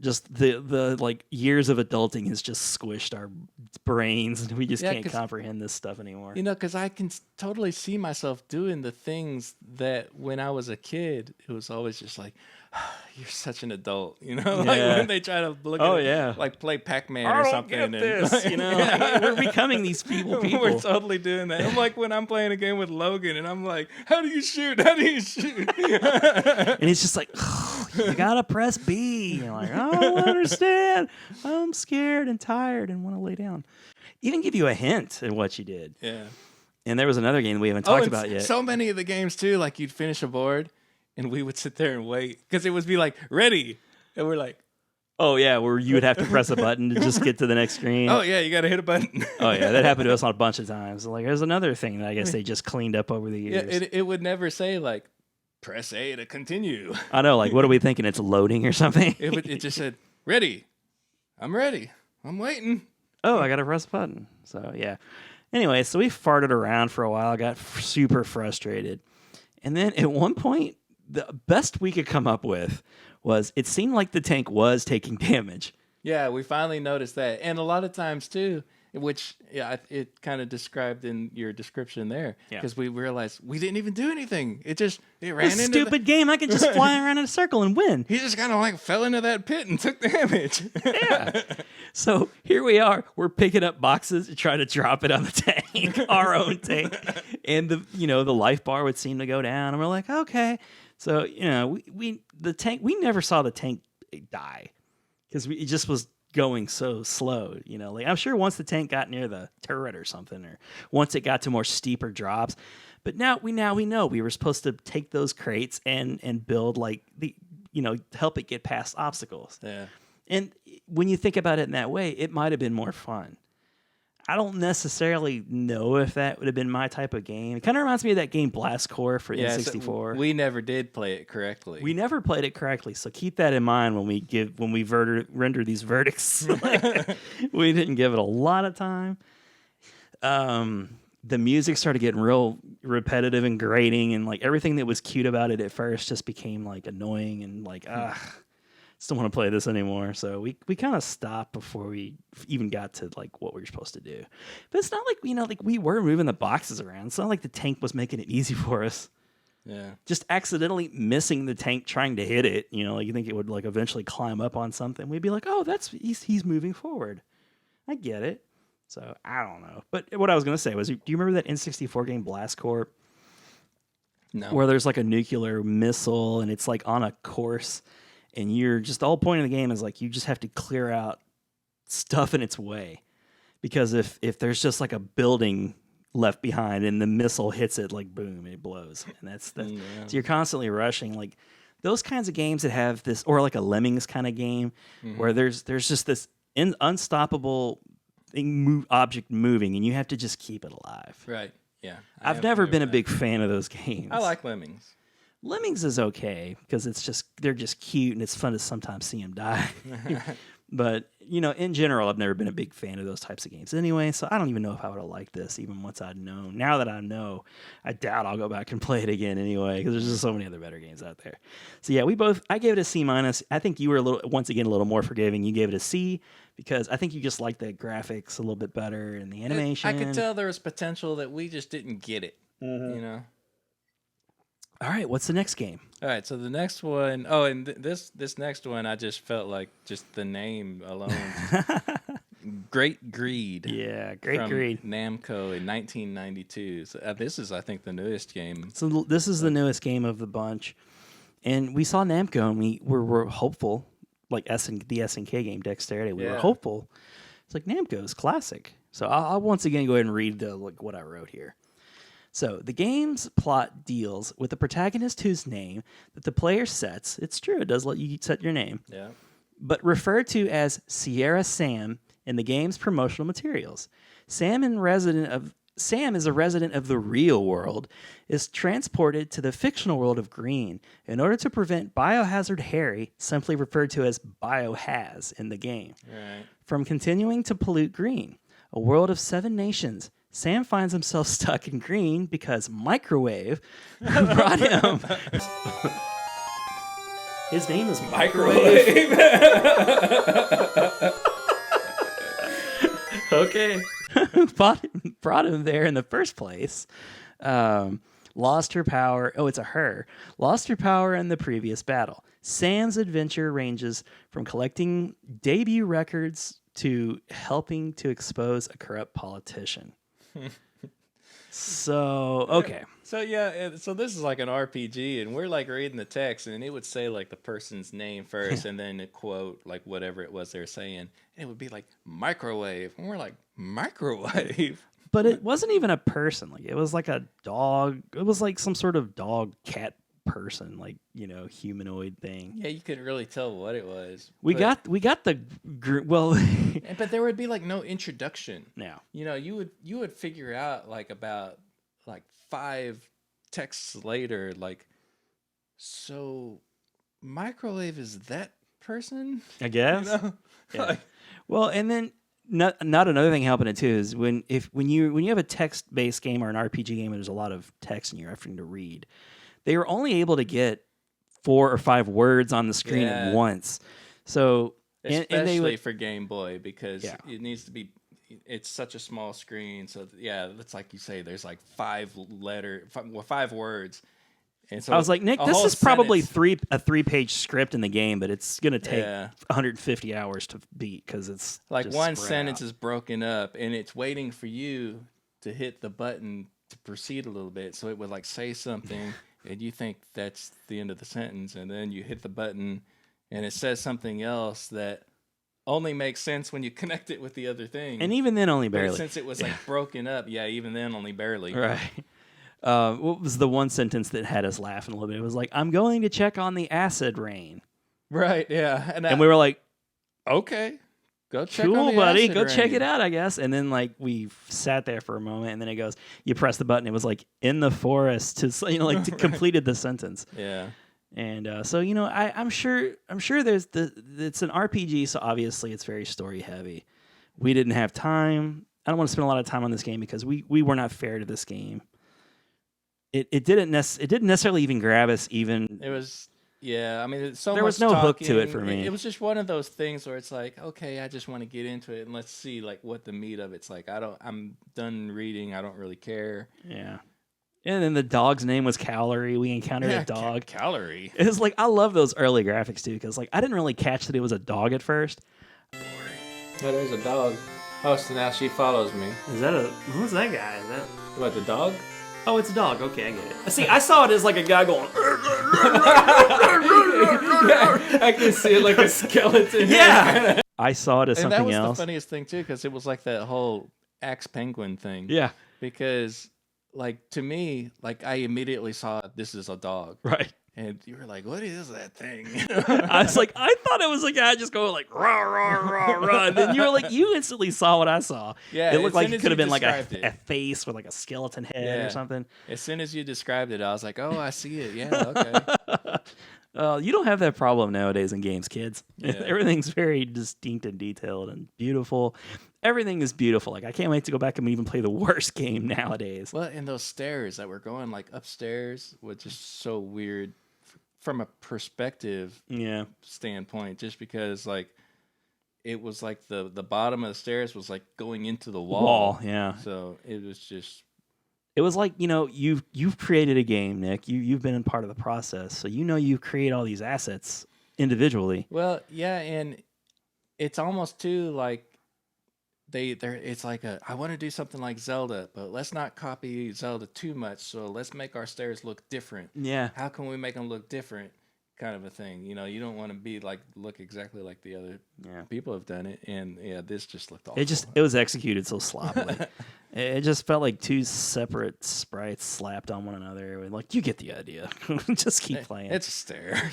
Just the like years of adulting has just squished our brains, and we just can't comprehend this stuff anymore. Because I can totally see myself doing the things that when I was a kid, it was always just like, you're such an adult, like when they try to look at it, like play PacMan or something. Get this, we're becoming these people. We're totally doing that. I'm like when I'm playing a game with Logan, and I'm like, how do you shoot? How do you shoot? And he's just like, you gotta press B. You're like, I don't understand. I'm scared and tired and want to lay down. Even give you a hint at what you did. Yeah. And there was another game we haven't talked about yet. So many of the games too, like you'd finish a board, and we would sit there and wait because it would be like ready, and we're like, oh yeah, where you would have to press a button to just get to the next screen. Oh yeah, you got to hit a button. Oh yeah, that happened to us on a bunch of times. Like there's another thing that I guess they just cleaned up over the years. Yeah, it would never say like press A to continue. I know, like what are we thinking? It's loading or something? It just said ready. I'm ready. I'm waiting. Oh, I got to press a button. So yeah. Anyway, so we farted around for a while, got super frustrated. And then at one point, the best we could come up with was it seemed like the tank was taking damage. Yeah, we finally noticed that. And a lot of times too, which it kind of described in your description there, because we realized we didn't even do anything. It ran into stupid game. I could just fly around in a circle and win. He just kind of like fell into that pit and took damage. Yeah. So here we are. We're picking up boxes to try to drop it on the tank, our own tank, and the life bar would seem to go down, and we're like, okay. So we never saw the tank die because it just was going so slow, like I'm sure once the tank got near the turret or something, or once it got to more steeper drops, but now we know we were supposed to take those crates and build like the help it get past obstacles. Yeah. And when you think about it in that way, it might have been more fun. I don't necessarily know if that would have been my type of game. It kind of reminds me of that game Blast Corps for N64. So we never did play it correctly. We never played it correctly, so keep that in mind when we render these verdicts. We didn't give it a lot of time. The music started getting real repetitive and grating, and like everything that was cute about it at first just became like annoying and like just don't want to play this anymore. So we kind of stopped before we even got to like what we were supposed to do. But it's not like, like we were moving the boxes around. It's not like the tank was making it easy for us. Yeah. Just accidentally missing the tank trying to hit it, like you think it would like eventually climb up on something. We'd be like, oh, he's moving forward. I get it. So I don't know. But what I was going to say was, do you remember that N64 game Blast Corps? No. Where there's like a nuclear missile and it's like on a course. And you're just, the whole point of the game is like you just have to clear out stuff in its way. Because if there's just like a building left behind and the missile hits it, like boom, it blows. And that's so you're constantly rushing. Like those kinds of games that have this, or like a Lemmings kind of game, where there's just this unstoppable object moving and you have to just keep it alive. Right. Yeah. I've never been a big fan of those games. I like Lemmings. Lemmings is okay because they're just cute and it's fun to sometimes see them die. But, in general, I've never been a big fan of those types of games anyway, so I don't even know if I would have liked this even once I'd known. Now that I know, I doubt I'll go back and play it again anyway because there's just so many other better games out there. So yeah, I gave it a C-. I think you were a little more forgiving. You gave it a C because I think you just liked the graphics a little bit better and the animation. I could tell there was potential that we just didn't get it, All right, what's the next game? All right, so the next one, and this next one, I just felt like just the name alone. Great Greed. Yeah, Great from Greed. Namco in 1992. So, this is, I think, the newest game. So this is the newest game of the bunch. And we saw Namco, and we were hopeful, like the SNK game, Dexterity. We were hopeful. It's like Namco's classic. So I'll once again go ahead and read what I wrote here. So, the game's plot deals with a protagonist whose name that the player sets. It's true, it does let you set your name. Yeah. But referred to as Sierra Sam in the game's promotional materials. Sam is a resident of the real world, is transported to the fictional world of Green in order to prevent Biohazard Harry, simply referred to as Biohaz in the game, from continuing to pollute Green, a world of 7 nations. Sam finds himself stuck in Green because Microwave brought him. His name is Microwave. Okay. brought him there in the first place. Lost her power. Oh, it's a her. Lost her power in the previous battle. Sam's adventure ranges from collecting debut records to helping to expose a corrupt politician. So, okay. So, so this is like an RPG, and we're like reading the text, and it would say like the person's name first, and then a quote, like whatever it was they're saying. And it would be like microwave. And we're like, microwave? But it wasn't even a person. Like, it was like a dog. It was like some sort of dog cat person, like, humanoid thing. Yeah, you couldn't really tell what it was. We got the well, but there would be like no introduction. Now, you would figure out like about like 5 texts later, like, so Microwave is that person, I guess. Yeah. Like, well, and then not another thing helping it too is when you have a text based game or an RPG game and there's a lot of text and you're having to read. They were only able to get 4 or 5 words on the screen at once. So, especially for Game Boy, because it needs to be. It's such a small screen. So it's like you say. There's like 5 words. And so I was like, Nick, this is probably a 3-page script in the game, but it's gonna take 150 hours to beat because it's like just one spread sentence out. is broken up, and it's waiting for you to hit the button to proceed a little bit. So it would like say something. And you think that's the end of the sentence, and then you hit the button, and it says something else that only makes sense when you connect it with the other thing. And even then, only barely. But since it was like broken up, even then, only barely. Right. What was the one sentence that had us laughing a little bit? It was like, "I'm going to check on the acid rain." Right. Yeah. And we were like, Okay. Go check on Cool, the buddy. acid Go check rain. it out, I guess. And then like we sat there for a moment, and then it goes, you press the button. It was like in the forest to like to completed the sentence. Yeah. And so I'm sure it's an RPG, so obviously it's very story heavy. We didn't have time. I don't want to spend a lot of time on this game because we were not fair to this game. It didn't necessarily even grab us even. It was, yeah. I mean, it's so There much was no hook to talking. it for me. It was just one of those things where it's like, okay, I just want to get into it and let's see like what the meat of it's like. I'm done reading. I don't really care. Yeah. And then the dog's name was Calorie. We encountered a dog. Calorie. It was like, I love those early graphics too, because like I didn't really catch that it was a dog at first. Oh, there's a dog. Oh, so now she follows me. Is that who's that guy? Is that? What, the dog? Oh, it's a dog. Okay, I get it. See, I saw it as like a guy going. I can see it like a skeleton. Yeah. I saw it as And that something was else. the funniest thing too, because it was like that whole axe penguin thing. Yeah. Because like to me, like I immediately saw this is a dog. Right. And you were like, what is that thing? I was like, I thought it was a guy just going like rah rah rah rah. And then you were like, you instantly saw what I saw. Yeah, it looked as like soon it as could have you been like a described it. face with like a skeleton head Yeah. or something. As soon as you described it, I was like, oh, I see it. Yeah, okay. You don't have that problem nowadays in games, kids. Yeah. Everything's very distinct and detailed and beautiful. Everything is beautiful. Like I can't wait to go back and even play the worst game nowadays. Well, and those stairs that were going like upstairs was just so weird from a perspective Yeah. standpoint, just because like it was like the bottom of the stairs was like going into the wall. Yeah. So it was just It was like, you've created a game, Nick. You've been in part of the process. So you create all these assets individually. well, yeah, and it's almost too like it's like I want to do something like Zelda, but let's not copy Zelda too much. So let's make our stairs look different. Yeah. How can we make them look different? Kind of a thing. You don't want to be like look exactly like the other people have done it. And yeah, this just looked awful. It was executed so sloppily. It just felt like two separate sprites slapped on one another. And like, you get the idea. Just keep playing. It's a stair.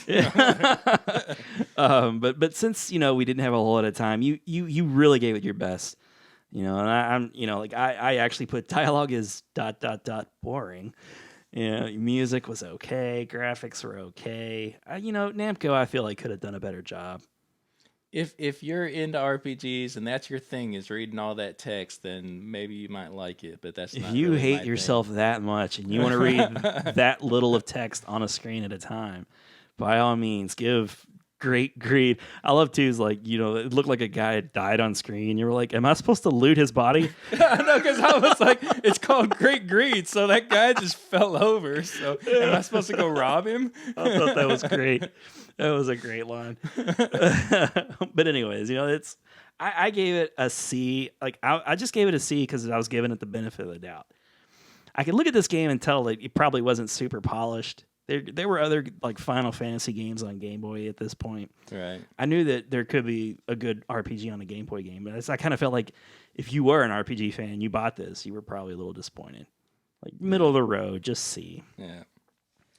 But since we didn't have a whole lot of time, you really gave it your best. And I'm like I actually put dialogue is ... boring. Music was okay, graphics were okay. Namco I feel like could have done a better job. If you're into RPGs and that's your thing is reading all that text, then maybe you might like it. But that's not if you really hate my yourself that much and you want to read that little of text on a screen at a time, by all means, give Great Greed. I love too is like it looked like a guy had died on screen. You were like, am I supposed to loot his body? No, because I was like, it's called Great Greed, so that guy just fell over. So am I supposed to go rob him? I thought that was great. That was a great line. But anyways, it's I gave it a C. Like I just gave it a C because I was giving it the benefit of the doubt. I could look at this game and tell that it probably wasn't super polished. There were other like Final Fantasy games on Game Boy at this point. Right. I knew that there could be a good RPG on a Game Boy game, but I kind of felt like if you were an RPG fan, you bought this, you were probably a little disappointed. Like middle of the road, just C. Yeah.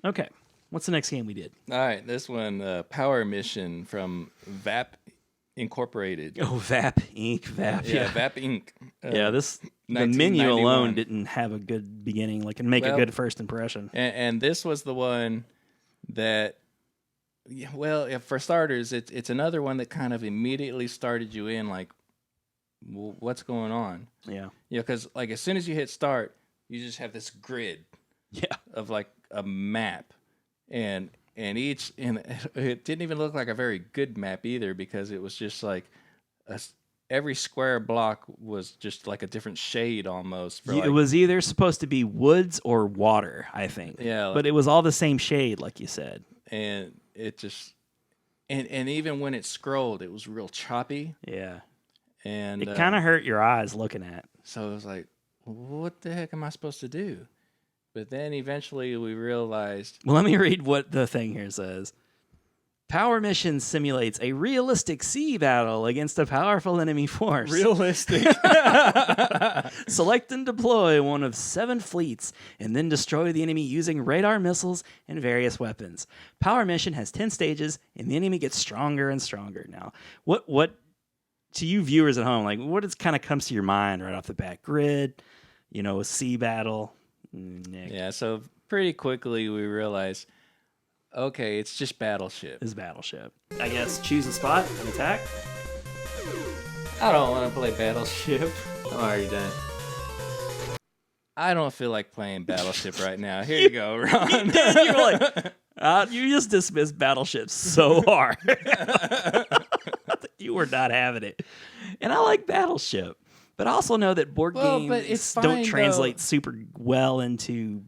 Okay. What's the next game we did? All right. This one, Power Mission from VAP Incorporated. Oh, VAP Inc. VAP. Yeah, VAP Inc. The menu 1991. alone didn't have a good beginning, like, and make a good first impression. And this was the one that, for starters, it's another one that kind of immediately started you in, like, what's going on? Yeah. Because like as soon as you hit start, you just have this grid. Yeah. Of like a map, and it didn't even look like a very good map either because it was just like every square block was just like a different shade almost. It was either supposed to be woods or water, I think. Yeah. But it was all the same shade, like you said. And it just, and even when it scrolled, it was real choppy. Yeah. And it kind of hurt your eyes looking at. So it was like, what the heck am I supposed to do? But then eventually we realized... Well, let me read what the thing here says. Power Mission simulates a realistic sea battle against a powerful enemy force. Realistic. Select and deploy one of 7 fleets and then destroy the enemy using radar missiles and various weapons. Power Mission has 10 stages and the enemy gets stronger and stronger. Now, what to you viewers at home, like what kind of comes to your mind right off the bat? Grid, a sea battle. Nick. Yeah, so pretty quickly we realized, okay, it's just Battleship. Is Battleship. I guess choose a spot and attack. I don't want to play Battleship. I'm already done. I don't feel like playing Battleship right now. Here you go, Ron. You were like, you just dismissed Battleship so hard. You were not having it. And I like Battleship. But I also know that board games don't translate super well into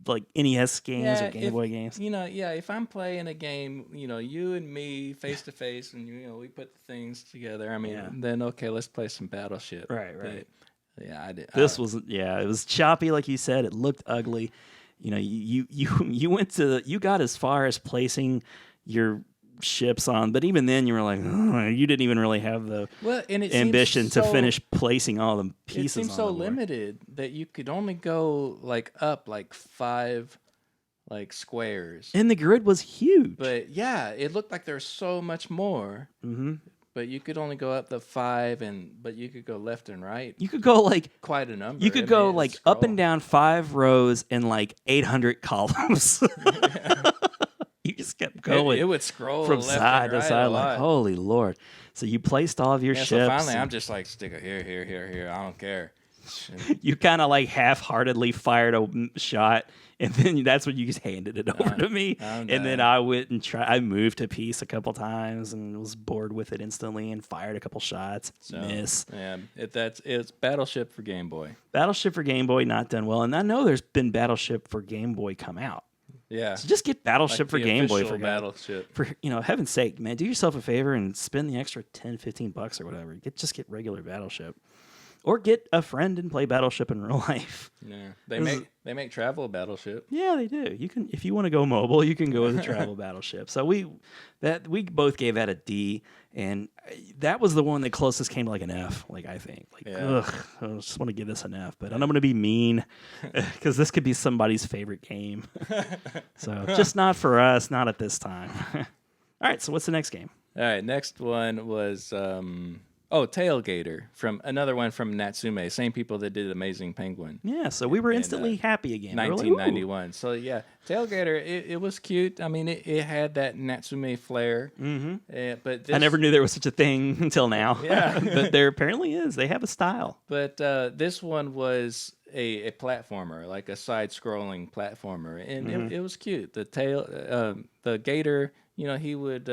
like NES games or Game Boy games. If I'm playing a game, you and me face to face and we put the things together, then okay, let's play some Battleship. Right. But, yeah, I did. It was choppy like you said. It looked ugly. You got as far as placing your ships on, but even then you were like, you didn't even really have the ambition to finish placing all the pieces. It seems so limited that you could only go like up like 5 like squares, and the grid was huge. But yeah, it looked like there's so much more. Mm-hmm. But you could only go up the 5, but you could go left and right. You could go like quite a number. You could go like up and down 5 rows and like 800 columns. You just kept going. It would scroll from left side and to side, like lot. Holy Lord! So you placed all of your ships. So finally, I'm just like, stick it here. I don't care. You kind of like half-heartedly fired a shot, and then that's when you just handed it over to me. And then I went and I moved a piece a couple times and was bored with it instantly and fired a couple shots. Miss. Yeah, it's Battleship for Game Boy. Battleship for Game Boy not done well, and I know there's been Battleship for Game Boy come out. Yeah. So just get Battleship for Game Boy for Battleship. For heaven's sake, man, do yourself a favor and spend the extra $10-15 or whatever. Just get regular Battleship. Or get a friend and play Battleship in real life. Yeah. They make travel Battleship. Yeah, they do. You can, if you want to go mobile, you can go with a travel Battleship. So we both gave that a D, and that was the one that closest came to like an F. Like I think, ugh, I just want to give this an F, but I'm going to be mean because this could be somebody's favorite game. So just not for us, not at this time. All right, so what's the next game? All right, next one was Tailgator, from another one from Natsume, same people that did Amazing Penguin. Yeah, so we were instantly happy again. 1991. So yeah, Tailgator, it was cute. I mean, it had that Natsume flair. Mm-hmm. But I never knew there was such a thing until now. Yeah, but there apparently is. They have a style. But this one was a platformer, like a side-scrolling platformer, and it was cute. The gator. He would,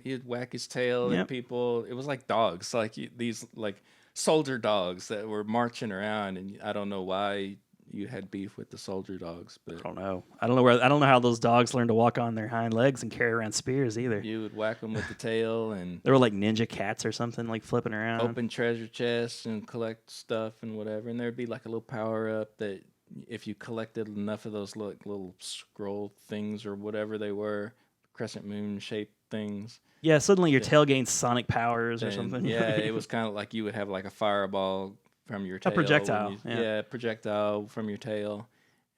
he'd whack his tail at people. It was like dogs, like these like soldier dogs that were marching around. And I don't know why you had beef with the soldier dogs, but I don't know. I don't know how those dogs learned to walk on their hind legs and carry around spears either. You would whack them with the tail, and they were like ninja cats or something, like flipping around. Open treasure chests and collect stuff and whatever. And there'd be like a little power up that if you collected enough of those little scroll things or whatever they were. Crescent moon shaped things. Yeah, suddenly your tail gains sonic powers or something. Yeah, it was kind of like you would have like a fireball from your tail. A projectile. Projectile from your tail.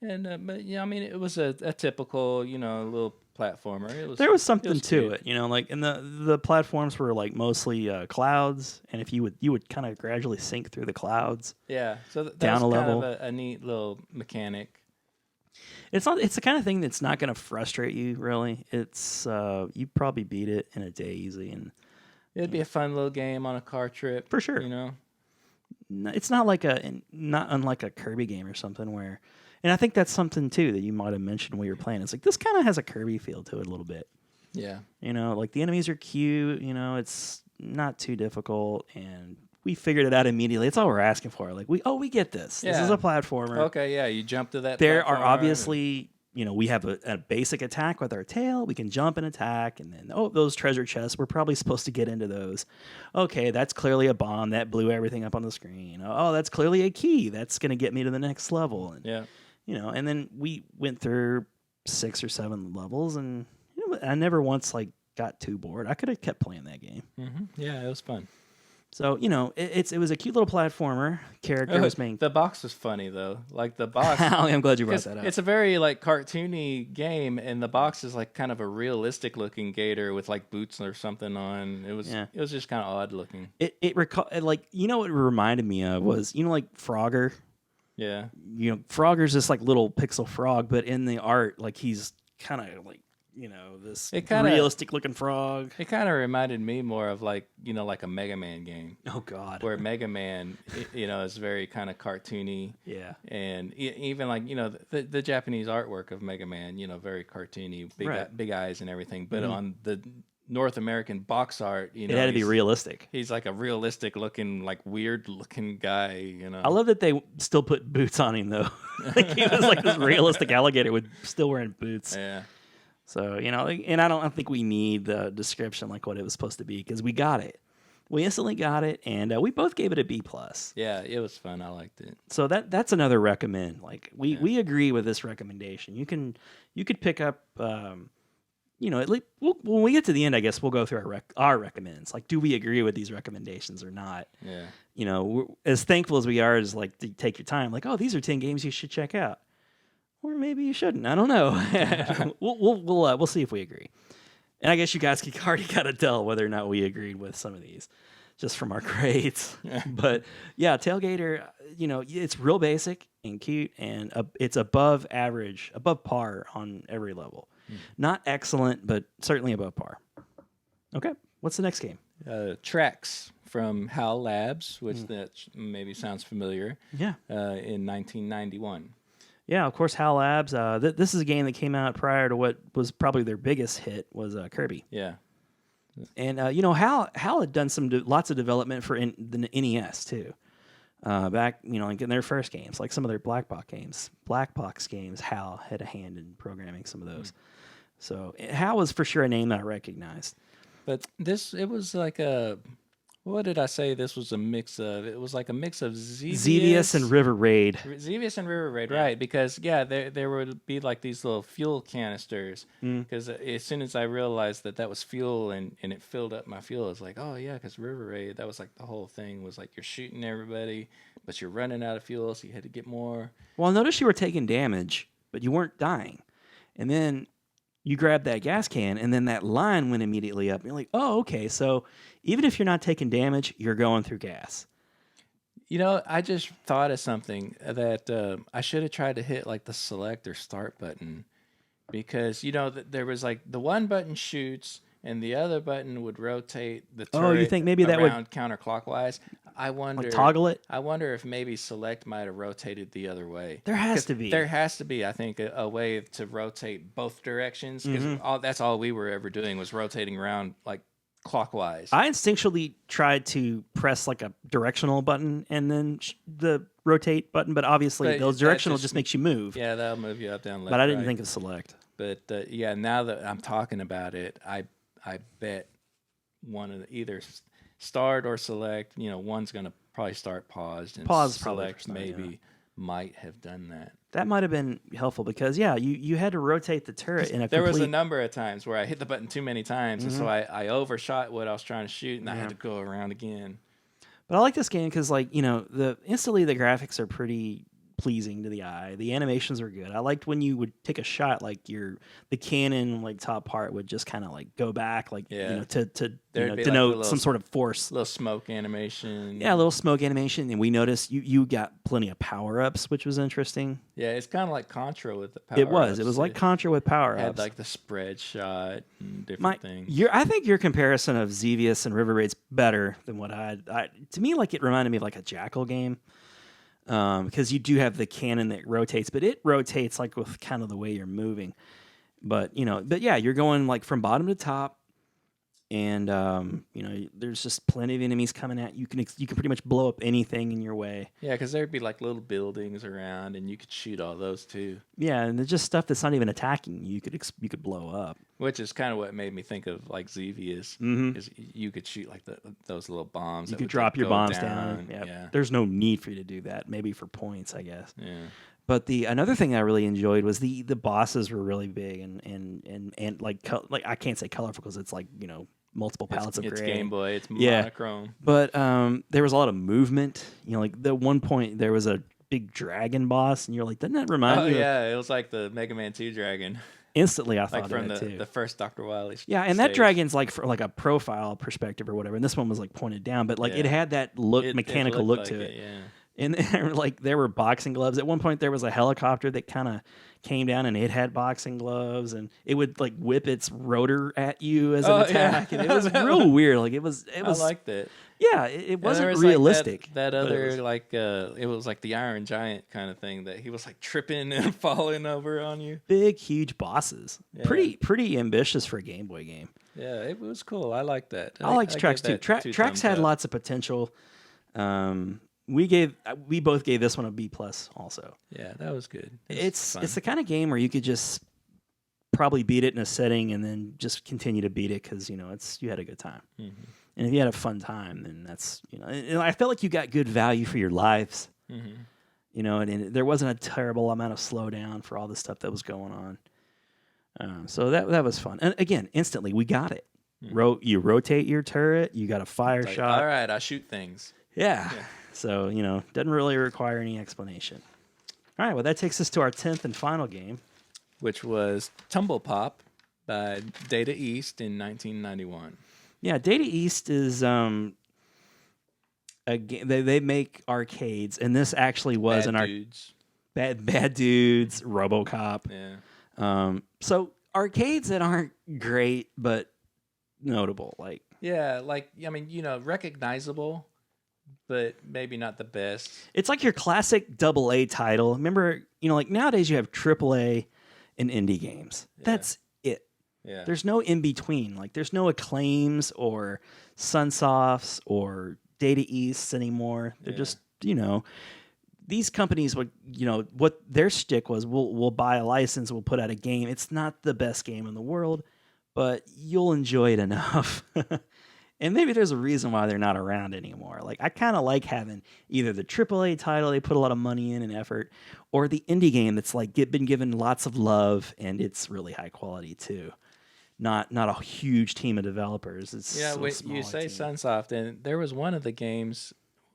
And it was a typical, little platformer. There was something to it, like, and the platforms were like mostly clouds, and if you would kind of gradually sink through the clouds. Yeah, so that down was a kind level. of a neat little mechanic. It's the kind of thing that's not going to frustrate you, really. It's you probably beat it in a day easy, and it'd be a fun little game on a car trip for sure. It's not unlike a Kirby game or something where, and I think that's something too that you might have mentioned when you were playing. It's like this kind of has a Kirby feel to it a little bit. Yeah, like the enemies are cute. It's not too difficult, and we figured it out immediately. It's all we're asking for. Like we get this. Yeah. This is a platformer. Okay, yeah, you jump to that. There are obviously, we have a basic attack with our tail. We can jump and attack, and then those treasure chests. We're probably supposed to get into those. Okay, that's clearly a bomb that blew everything up on the screen. Oh, that's clearly a key. That's going to get me to the next level. And, and then we went through 6 or 7 levels, and I never once got too bored. I could have kept playing that game. Mm-hmm. Yeah, it was fun. So it was a cute little platformer. Character was main. The box was funny though. Like the box. I'm glad you brought 'cause that up. it's a very like cartoony game, and the box is like kind of a realistic looking gator with like boots or something on. It was just kind of odd looking. What it reminded me of was like Frogger. Yeah. Frogger's this like little pixel frog, but in the art, like he's kind of like this realistic looking frog. It kind of reminded me more of like like a Mega Man game. Oh God, where Mega Man is very kind of cartoony. Yeah, and even like the Japanese artwork of Mega Man, very cartoony, big eyes and everything. But on the North American box art, it had to be realistic. He's like a realistic looking, like weird looking guy. I love that they still put boots on him though. Like he was like this realistic alligator with still wearing boots. Yeah. So and I don't think we need the description like what it was supposed to be because we got it. We instantly got it, and we both gave it a B+. Yeah, it was fun. I liked it. So that's another recommend. Like we agree with this recommendation. You could pick up. At least when we get to the end, I guess we'll go through our recommends. Like, do we agree with these recommendations or not? Yeah. We're, as thankful as we are, is like to take your time. Like, oh, these are 10 games you should check out. Or maybe you shouldn't. I don't know. We'll see if we agree. And I guess you guys can already kind of tell whether or not we agreed with some of these, just from our grades. But yeah, Tailgator, it's real basic and cute, and it's above average, above par on every level. Not excellent, but certainly above par. Okay, what's the next game? Tracks from HAL Labs, which that maybe sounds familiar. Yeah. In 1991. Yeah, of course, HAL Labs. This is a game that came out prior to what was probably their biggest hit, was Kirby. Yeah. And HAL had done lots of development for the NES too. Back like in their first games, like some of their black box games, HAL had a hand in programming some of those. So HAL was for sure a name that I recognized. But it was like a. What did I say? This was a mix of. It was like a mix of Xevious and River Raid. Xevious and River Raid, right? Because there would be like these little fuel canisters. Because as soon as I realized that was fuel and it filled up my fuel, it's like, oh yeah, because River Raid, that was like the whole thing was like you're shooting everybody, but you're running out of fuel, so you had to get more. Well, notice you were taking damage, but you weren't dying, and then you grabbed that gas can, and then that line went immediately up. And you're like, oh, okay. So even if you're not taking damage, you're going through gas. I just thought of something that I should have tried to hit like the select or start button, because there was like the one button shoots and the other button would rotate the turret. Oh, you think maybe that would counterclockwise? I wonder. Like toggle it? I wonder if maybe select might have rotated the other way. There has to be. There has to be, I think, a way to rotate both directions, because that's all we were ever doing was rotating around like clockwise. I instinctually tried to press like a directional button and then the rotate button, but obviously those directional just makes you move. Yeah, that'll move you up, down, left, but I didn't right. think of select. But now that I'm talking about it, I bet one of either start or select. One's going to probably start paused, and select maybe might have done that. That might have been helpful because you had to rotate the turret in a. There was a number of times where I hit the button too many times, and so I overshot what I was trying to shoot, and I had to go around again. But I like this game because instantly the graphics are pretty pleasing to the eye. The animations are good. I liked when you would take a shot, like the cannon like top part would just kind of like go back, like to denote like some sort of force. Little smoke animation. Yeah, a little smoke animation, and we noticed you got plenty of power ups, which was interesting. Yeah, it's kind of like Contra with the power ups. It was like Contra with power ups. Had like the spread shot and different things. I think your comparison of Xevious and River Raid's better than what to me, like it reminded me of like a Jackal game. Because you do have the cannon that rotates, but it rotates like with kind of the way you're moving. But you're going like from bottom to top, and there's just plenty of enemies coming at you. You can pretty much blow up anything in your way. Yeah, because there'd be like little buildings around, and you could shoot all those too. Yeah, and there's just stuff that's not even attacking you. You could blow up. Which is kind of what made me think of like Xevious, because you could shoot like those little bombs. You could drop your bombs down. Yeah. There's no need for you to do that. Maybe for points, I guess. Yeah. But another thing I really enjoyed was the bosses were really big and like I can't say colorful because it's like multiple palettes of It's gray. Game Boy. It's Yeah. monochrome. But there was a lot of movement. You know, like at one point there was a big dragon boss, and you're like, doesn't that remind Oh you? yeah, it was like the Mega Man 2 dragon, Instantly, I thought like from of it too. the first Dr. Wily. Yeah, and that stage. dragon's like for like a profile perspective or whatever, and this one was like pointed down, but like it Yeah. had that look, It mechanical looked look like to it. Yeah. And like there were boxing gloves. At one point, there was a helicopter that kind of came down, and it had boxing gloves, and it would like whip its rotor at you as an attack, and it was real weird. Like it was. I liked it. Yeah, it wasn't was realistic. Like that but other it was it was like the Iron Giant kind of thing that he was like tripping and falling over on you. big, huge bosses. Yeah. Pretty ambitious for a Game Boy game. Yeah, it was cool. I liked that. I liked give Tracks too. that two Tracks thumbs had up. lots of potential. We both gave this one a B plus. Also, Yeah, that was good. it's fun. the kind of game where you could just probably beat it in a setting and then just continue to beat it because you had a good time. Mhm. And if you had a fun time, then that's and I felt like you got good value for your lives. Mhm. And there wasn't a terrible amount of slowdown for all the stuff that was going on. So that was fun. And again, instantly we got it. You rotate your turret, you got a fire Like, shot. all right, I shoot things. Yeah. So, doesn't really require any explanation. All right, well, that takes us to our 10th and final game. Which was Tumble Pop by Data East in 1991. Yeah, Data East is a game. They make arcades, and this actually was Bad an dudes. Bad Dudes, RoboCop. Yeah. So arcades that aren't great but notable, like Yeah, recognizable, but maybe not the best. it's like your classic AA title. Remember, like nowadays you have AAA and indie games. That's it. Yeah. There's no in between. Like there's no Acclaims or Sunsofts or Data Easts anymore. They're just these companies would what their shtick was. We'll buy a license. We'll put out a game. It's not the best game in the world, but you'll enjoy it enough. And maybe there's a reason why they're not around anymore. Like I kind of like having either the AAA title they put a lot of money in and effort, or the indie game that's like been given lots of love and it's really high quality too. Not a huge team of developers. It's When smaller you say team. Sunsoft, and there was one of the games.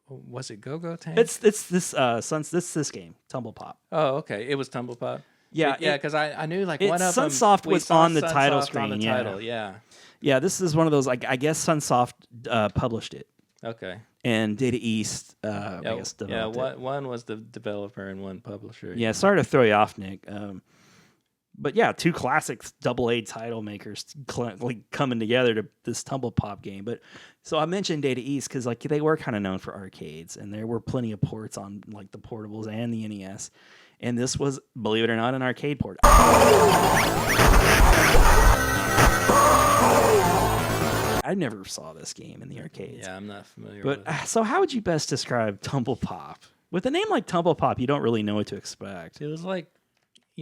Was it Go-Go Tank? It's this game, Tumble Pop. Oh, okay. It was Tumble Pop. Yeah, Because I knew like one of them. Sunsoft we was saw on the title Sunsoft screen. On the yeah. title, yeah. Yeah, this is one of those. Like I guess Sunsoft published it, Okay. and Data East, I guess, developed it. One was the developer and one publisher. Yeah, sorry to throw you off, Nick. But yeah, two classic AA title makers coming together to this Tumble Pop game. But so I mentioned Data East because like they were kind of known for arcades, and there were plenty of ports on like the portables and the NES. And this was, believe it or not, an arcade port. I never saw this game in the arcades. Yeah, I'm not familiar But with it. so how would you best describe Tumble Pop? With a name like Tumble Pop, you don't really know what to expect. It was like,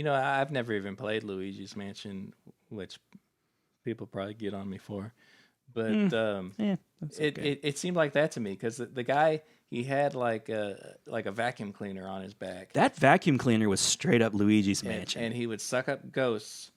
I've never even played Luigi's Mansion, which people probably get on me for. But That's okay. it seemed like that to me because the guy, he had like a vacuum cleaner on his back. That vacuum cleaner was straight up Luigi's Mansion. And he would suck up ghosts,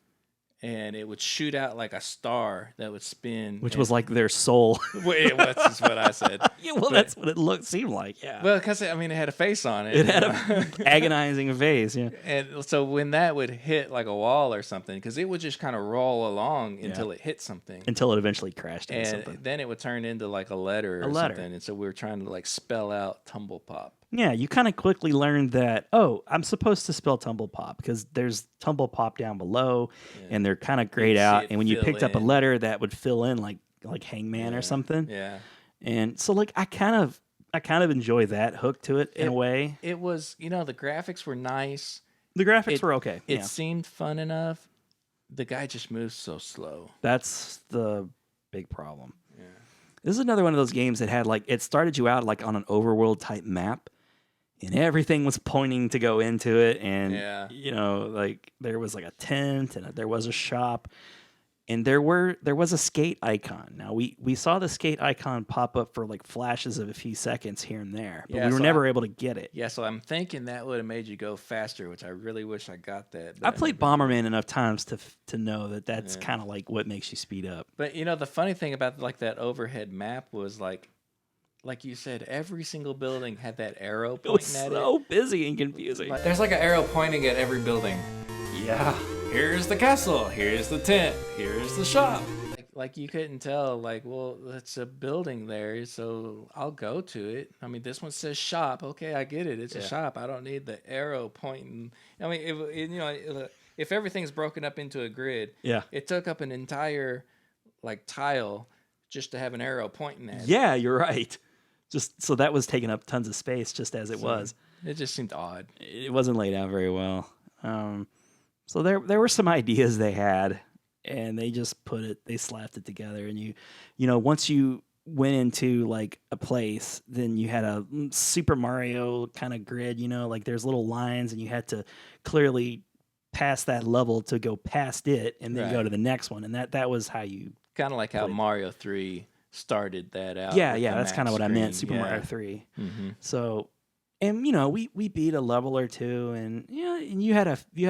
and it would shoot out like a star that would spin. Which was like their soul. Wait, that's what I said. Yeah, well, that's what it seemed like. Yeah, Well, because it had a face on it. it had a agonizing face. Yeah, And so when that would hit like a wall or something, because it would just kind of roll along until it hit something. until it eventually crashed into And something. then it would turn into like a letter or letter. something. And so we were trying to like spell out Tumble Pop. Yeah, you kind of quickly learned that, I'm supposed to spell Tumble Pop because there's Tumble Pop down below, and they're kind of grayed see out. it And when you fill picked up a in. letter, that would fill in like Hangman or something. Yeah. And so like I kind of enjoy that hook to it in a way. It was, the graphics were nice. The graphics were okay. It Yeah. seemed fun enough. The guy just moves so slow. That's the big problem. Yeah. This is another one of those games that had it started you out like on an overworld type map, and everything was pointing to go into it, and Yeah. there was like a tent and there was a shop, And there was a skate icon. Now we saw the skate icon pop up for like flashes of a few seconds here and there, but Yeah, we were so never able to get it. Yeah, so I'm thinking that would have made you go faster, which I really wish I got that. But I played never did. Bomberman enough times to know that that's kind of like what makes you speed up. But the funny thing about like that overhead map was like you said, every single building had that arrow It was pointing at so it. busy and confusing. There's like an arrow pointing at every building. Yeah. Here's the castle. Here's the tent. Here's the shop. Like you couldn't tell, like, well, it's a building there, so I'll go to it. I mean, this one says shop. Okay, I get it. It's a shop. I don't need the arrow pointing. I mean, if everything's broken up into a grid, it took up an entire like tile just to have an arrow pointing at it. Yeah, you're right. Just so that was taking up tons of space, just as it was. It just seemed odd. It wasn't laid out very well. So there were some ideas they had, and they just they slapped it together. And you once you went into like a place, then you had a Super Mario kind of grid. Like there's little lines, and you had to clearly pass that level to go past it, and then go to the next one. And that was how you kind of like how Mario 3 started that out. Yeah, that's kind of what I meant. Super Mario 3. Mm-hmm. So. And we beat a level or two, and and you had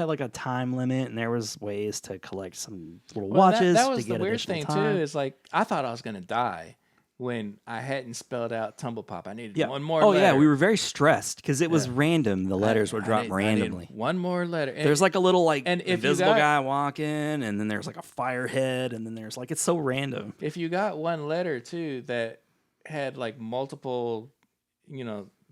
like a time limit, and there was ways to collect some little watches. That was to get the weird thing time. too. Is like I thought I was gonna die when I hadn't spelled out Tumble Pop. I needed one more. Oh letter. yeah, we were very stressed because it was random. The letters were dropped randomly. One more letter. And there's like a little like and invisible guy walking, and then there's like a fire head, and then there's like it's so random. If you got one letter too that had like multiple,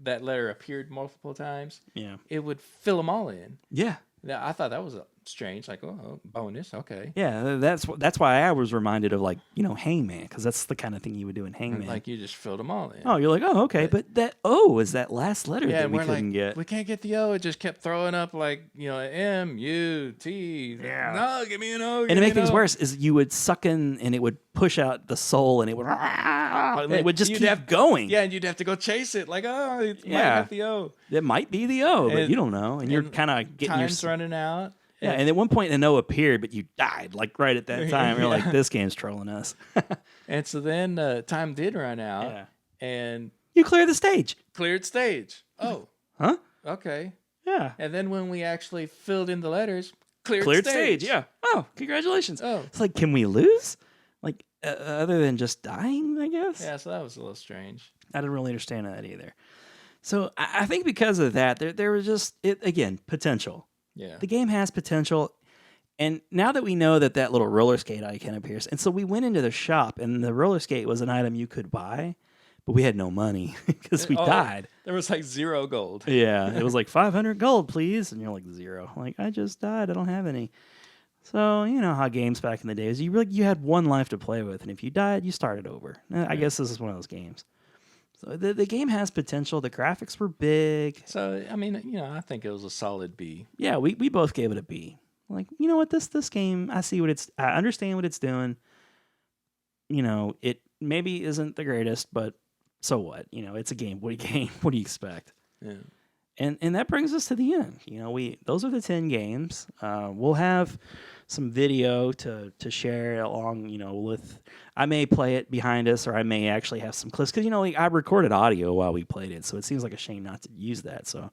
that letter appeared multiple times, it would fill them all in. Yeah. Now, I thought that was strange. Like, oh, bonus, okay. Yeah, that's why I was reminded of like Hangman, because that's the kind of thing you would do in Hangman. Like you just filled them all in. Oh, you're like, oh, okay, but that O is that last letter that we couldn't get. We can't get the O. It just kept throwing up like M U T. Yeah. No, give me an O. And to make things worse is you would suck in and it would push out the soul and it would and it would just keep going. Yeah, and you'd have to go chase it. Like, oh, it might have the O. It might be the O, but you don't know, and you're kind of getting time's running out. Yeah, and at one point an O appeared, but you died like right at that time. You're like, this game's trolling us. And so then time did run out, and you clear the stage. Cleared stage. Oh, huh? Okay. Yeah. And then when we actually filled in the letters, cleared stage. Yeah. Oh, congratulations. Oh, it's like, can we lose? Like other than just dying, I guess. Yeah. So that was a little strange. I didn't really understand that either. So I think because of that, there was just potential. Yeah. The game has potential. And now that we know that little roller skate icon appears, and so we went into the shop, and the roller skate was an item you could buy, but we had no money because we died. There was like 0 gold. Yeah, it was like 500 gold, please. And you're like 0. Like, I just died. I don't have any. So, you know how games back in the days, you had one life to play with, and if you died, you started over. I guess this is one of those games. So the game has potential. The graphics were big. So, I mean, I think it was a solid B. Yeah, we both gave it a B. Like, you know what, this game, I understand what it's doing. It maybe isn't the greatest, but so what? It's a game. What do you expect? Yeah. And that brings us to the end. Those are the 10 games. We'll have some video to share along, with, I may play it behind us, or I may actually have some clips, because, I recorded audio while we played it, so it seems like a shame not to use that. So,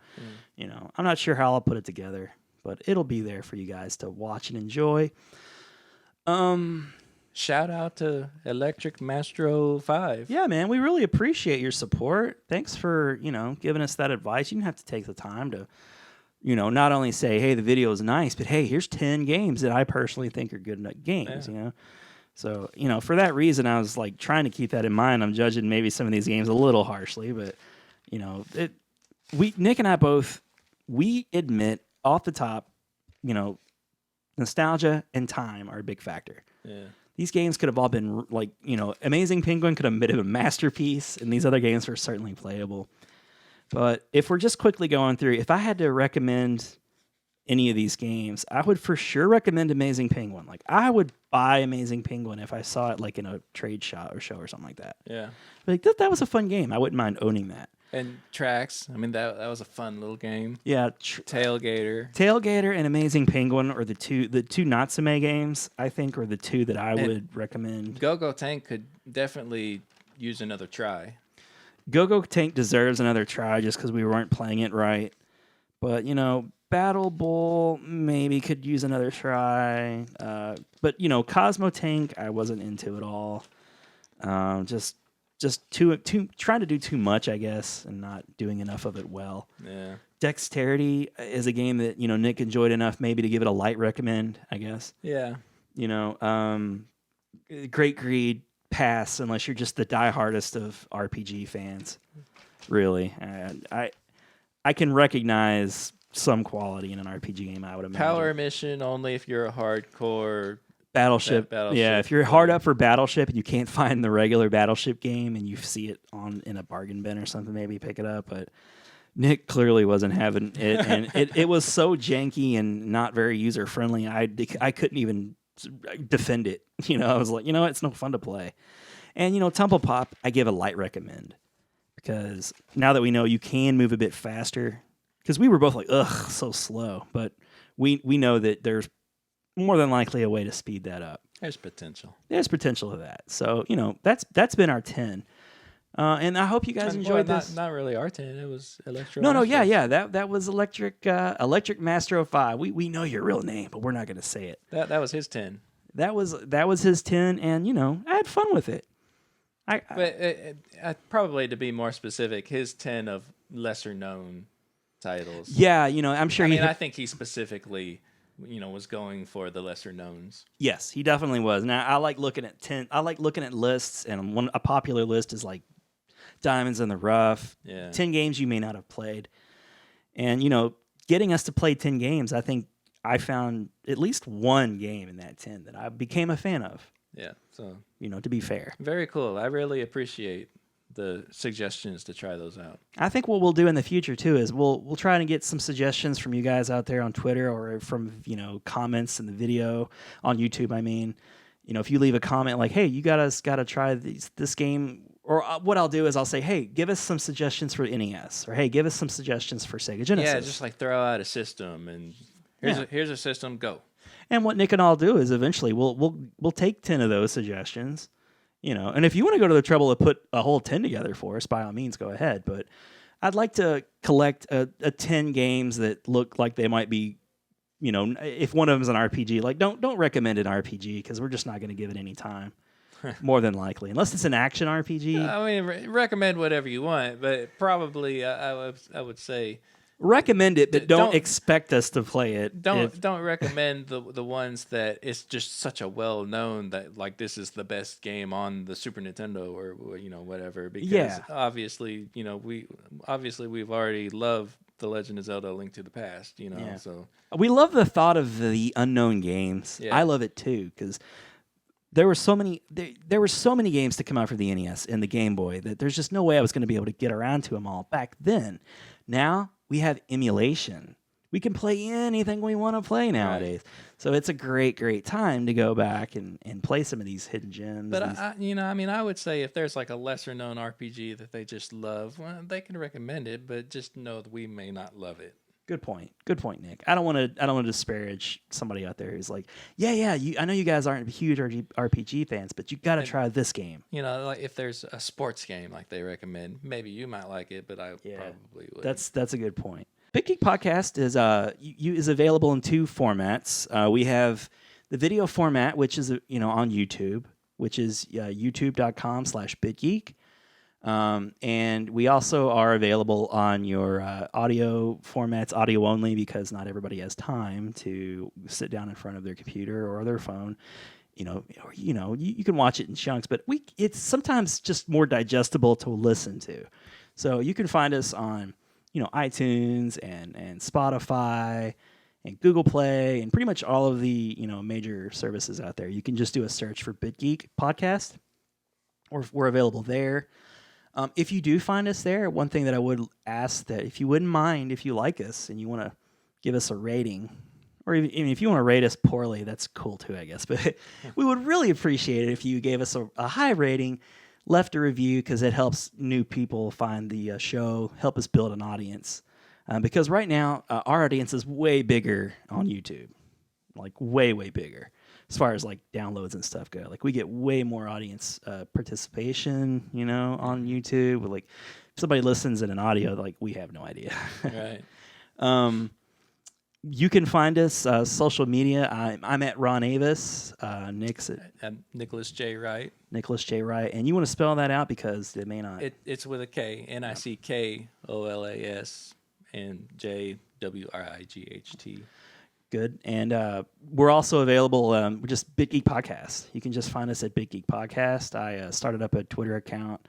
I'm not sure how I'll put it together, but it'll be there for you guys to watch and enjoy. Shout out to Electric Mastro 5. Yeah, man, we really appreciate your support. Thanks for, giving us that advice. You didn't have to take the time to, not only say, hey, the video is nice, but hey, here's 10 games that I personally think are good games, So, for that reason, I was like trying to keep that in mind. I'm judging maybe some of these games a little harshly, but, Nick and I both, we admit off the top, nostalgia and time are a big factor. Yeah. These games could have all been like, Amazing Penguin could have been a masterpiece, and these other games were certainly playable. But if we're just quickly going through, if I had to recommend any of these games, I would for sure recommend Amazing Penguin. Like, I would buy Amazing Penguin if I saw it like in a trade shot or show or something like that. Yeah. Like, that was a fun game. I wouldn't mind owning that. And Tracks. I mean, that was a fun little game. Yeah, Tailgator. and Amazing Penguin are the two Natsume games, I think, are the two that I would recommend. Go Tank could definitely use another try. Go Tank deserves another try just because we weren't playing it right. But, Battle Bowl maybe could use another try. But, Cosmo Tank, I wasn't into at all. Just too trying to do too much, I guess, and not doing enough of it well. Yeah. Dexterity is a game that, Nick enjoyed enough maybe to give it a light recommend, I guess. Yeah. Great Greed, pass unless you're just the diehardest of RPG fans. Really. I can recognize some quality in an RPG game, I would imagine. Power Mission only if you're a hardcore Battleship. Yeah, if you're hard up for Battleship and you can't find the regular Battleship game and you see it in a bargain bin or something, maybe pick it up. But Nick clearly wasn't having it, and it was so janky and not very user friendly. I couldn't even defend it. I was like, it's no fun to play. And Tumble Pop, I give a light recommend because now that we know you can move a bit faster, because we were both like, ugh, so slow. But we know that there's more than likely a way to speed that up. There's potential. There's potential of that. So, that's been our 10. And I hope you guys enjoyed this. Not really our 10. It was Electro. No, yeah. That was Electric Master 05. We know your real name, but we're not going to say it. That was his 10. That was his 10, and, I had fun with it. But probably to be more specific, his 10 of lesser known titles. Yeah, I'm sure. I think he specifically, was going for the lesser knowns. Yes, he definitely was. Now I like looking at 10. I like looking at lists, and a popular list is like Diamonds in the Rough. Yeah. 10 games you may not have played, and getting us to play 10 games. I think I found at least one game in that 10 that I became a fan of. Yeah. So to be fair, very cool. I really appreciate the suggestions to try those out. I think what we'll do in the future too is we'll try and get some suggestions from you guys out there on Twitter or from comments in the video on YouTube. I mean, if you leave a comment like, "Hey, you gotta try this game," or what I'll do is I'll say, "Hey, give us some suggestions for NES," or "Hey, give us some suggestions for Sega Genesis." Yeah, just like throw out a system and here's a system, go. And what Nick and I'll do is eventually we'll take 10 of those suggestions. And if you want to go to the trouble to put a whole 10 together for us, by all means, go ahead. But I'd like to collect a 10 games that look like they might be, if one of them is an RPG, like don't recommend an RPG because we're just not going to give it any time, more than likely, unless it's an action RPG. I mean, recommend whatever you want, but probably I would say recommend it, but don't expect us to play it. Don't recommend the ones that it's just such a well known that like this is the best game on the Super Nintendo or whatever. Because obviously we've already loved The Legend of Zelda: Link to the Past. So we love the thought of the unknown games. Yeah. I love it too because there were so many games to come out for the NES and the Game Boy that there's just no way I was going to be able to get around to them all back then. Now we have emulation. We can play anything we want to play nowadays. Right. So it's a great, great time to go back and play some of these hidden gems. But I would say if there's like a lesser known RPG that they just love, well, they can recommend it, but just know that we may not love it. Good point, Nick. I don't want to disparage somebody out there who's like, I know you guys aren't huge RPG fans, but you got to try this game. Like if there's a sports game like they recommend, maybe you might like it, but I probably would. That's a good point. BitGeek Podcast is available in two formats. We have the video format, which is on YouTube, which is youtube.com/BitGeek. And we also are available on your audio formats, audio only, because not everybody has time to sit down in front of their computer or their phone. You can watch it in chunks, but it's sometimes just more digestible to listen to. So you can find us on iTunes and Spotify and Google Play and pretty much all of the major services out there. You can just do a search for BitGeek Podcast, or we're available there. If you do find us there, one thing that I would ask that if you wouldn't mind, if you like us and you want to give us a rating, or even if you want to rate us poorly, that's cool too, I guess. But we would really appreciate it if you gave us a high rating, left a review because it helps new people find the show, help us build an audience. Because right now, our audience is way bigger on YouTube, like way, way bigger as far as like downloads and stuff go. Like we get way more audience participation, on YouTube. Like if somebody listens in an audio, like we have no idea. Right. You can find us social media. I'm at Ron Avis. Nick's at I'm Nicholas J. Wright. Nicholas J. Wright. And you want to spell that out because it may not. It's with a K. NICKOLAS and JWRIGHT. Good. And we're also available, we're just BitGeek Podcast. You can just find us at BitGeek Podcast. I started up a Twitter account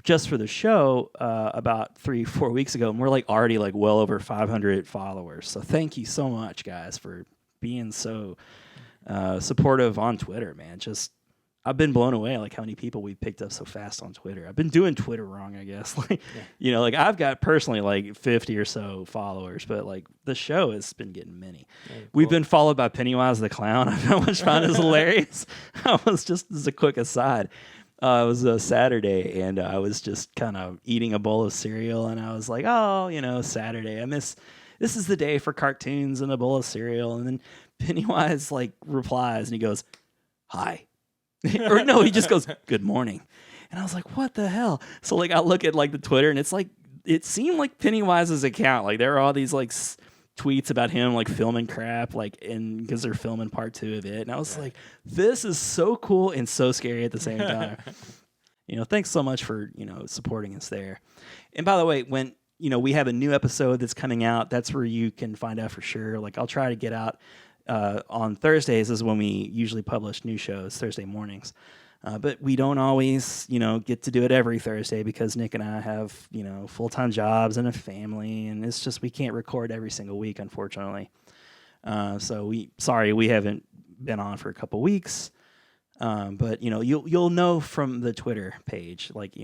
just for the show about 3-4 weeks ago, and we're like already like well over 500 followers. So thank you so much, guys, for being so supportive on Twitter, man. Just I've been blown away like how many people we've picked up so fast on Twitter. I've been doing Twitter wrong, I guess. Like, like I've got personally like 50 or so followers, but like the show has been getting many. Yeah, cool. We've been followed by Pennywise the Clown. I found it hilarious. I was just as a quick aside. It was a Saturday, and I was just kind of eating a bowl of cereal, and I was like, oh, Saturday. This is the day for cartoons and a bowl of cereal. And then Pennywise like replies, and he goes, hi. Or no, he just goes, good morning. And I was like, what the hell? So like I look at like the Twitter, and it's like it seemed like Pennywise's account. Like there are all these like tweets about him like filming crap, like because they're filming part 2 of it. And I was like, this is so cool and so scary at the same time. Thanks so much for supporting us there. And by the way, when we have a new episode that's coming out, that's where you can find out for sure. Like I'll try to get out on Thursdays is when we usually publish new shows, Thursday mornings. But we don't always, get to do it every Thursday because Nick and I have, full-time jobs and a family, and it's just we can't record every single week, unfortunately. So we haven't been on for a couple weeks. But you'll know from the Twitter page, like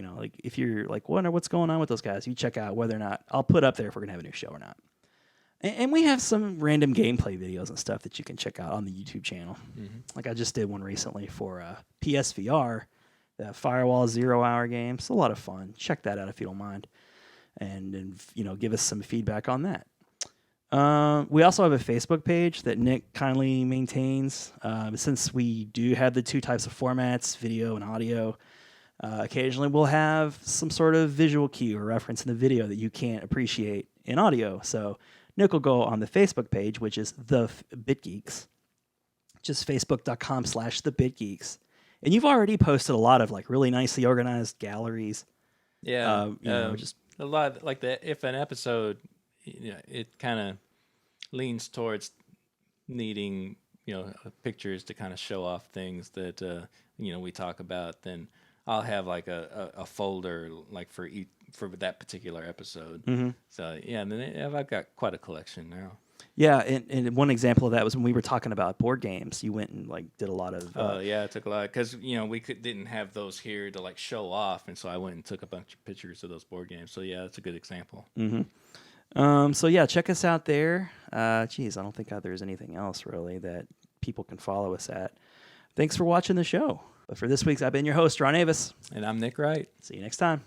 if you're like wondering what's going on with those guys, you check out whether or not I'll put up there if we're gonna have a new show or not. And we have some random gameplay videos and stuff that you can check out on the YouTube channel. Mm-hmm. Like I just did one recently for PSVR, that Firewall 0 Hour game. It's a lot of fun. Check that out if you don't mind. And give us some feedback on that. We also have a Facebook page that Nick kindly maintains. Since we do have the 2 types of formats, video and audio, occasionally we'll have some sort of visual cue or reference in the video that you can't appreciate in audio. So Nick will go on the Facebook page, which is the BitGeeks, just facebook.com/the BitGeeks. And you've already posted a lot of like really nicely organized galleries. Yeah. Just a lot like that. If an episode, it kind of leans towards needing, pictures to kind of show off things that, we talk about, then I'll have like a folder like for that particular episode. Mm-hmm. So and then I've got quite a collection now. Yeah, and one example of that was when we were talking about board games. You went and like did a lot of. It took a lot because we didn't have those here to like show off, and so I went and took a bunch of pictures of those board games. So yeah, that's a good example. Mm-hmm. So yeah, check us out there. I don't think there's anything else really that people can follow us at. Thanks for watching the show. But for this week's, I've been your host, Ron Avis. And I'm Nick Wright. See you next time.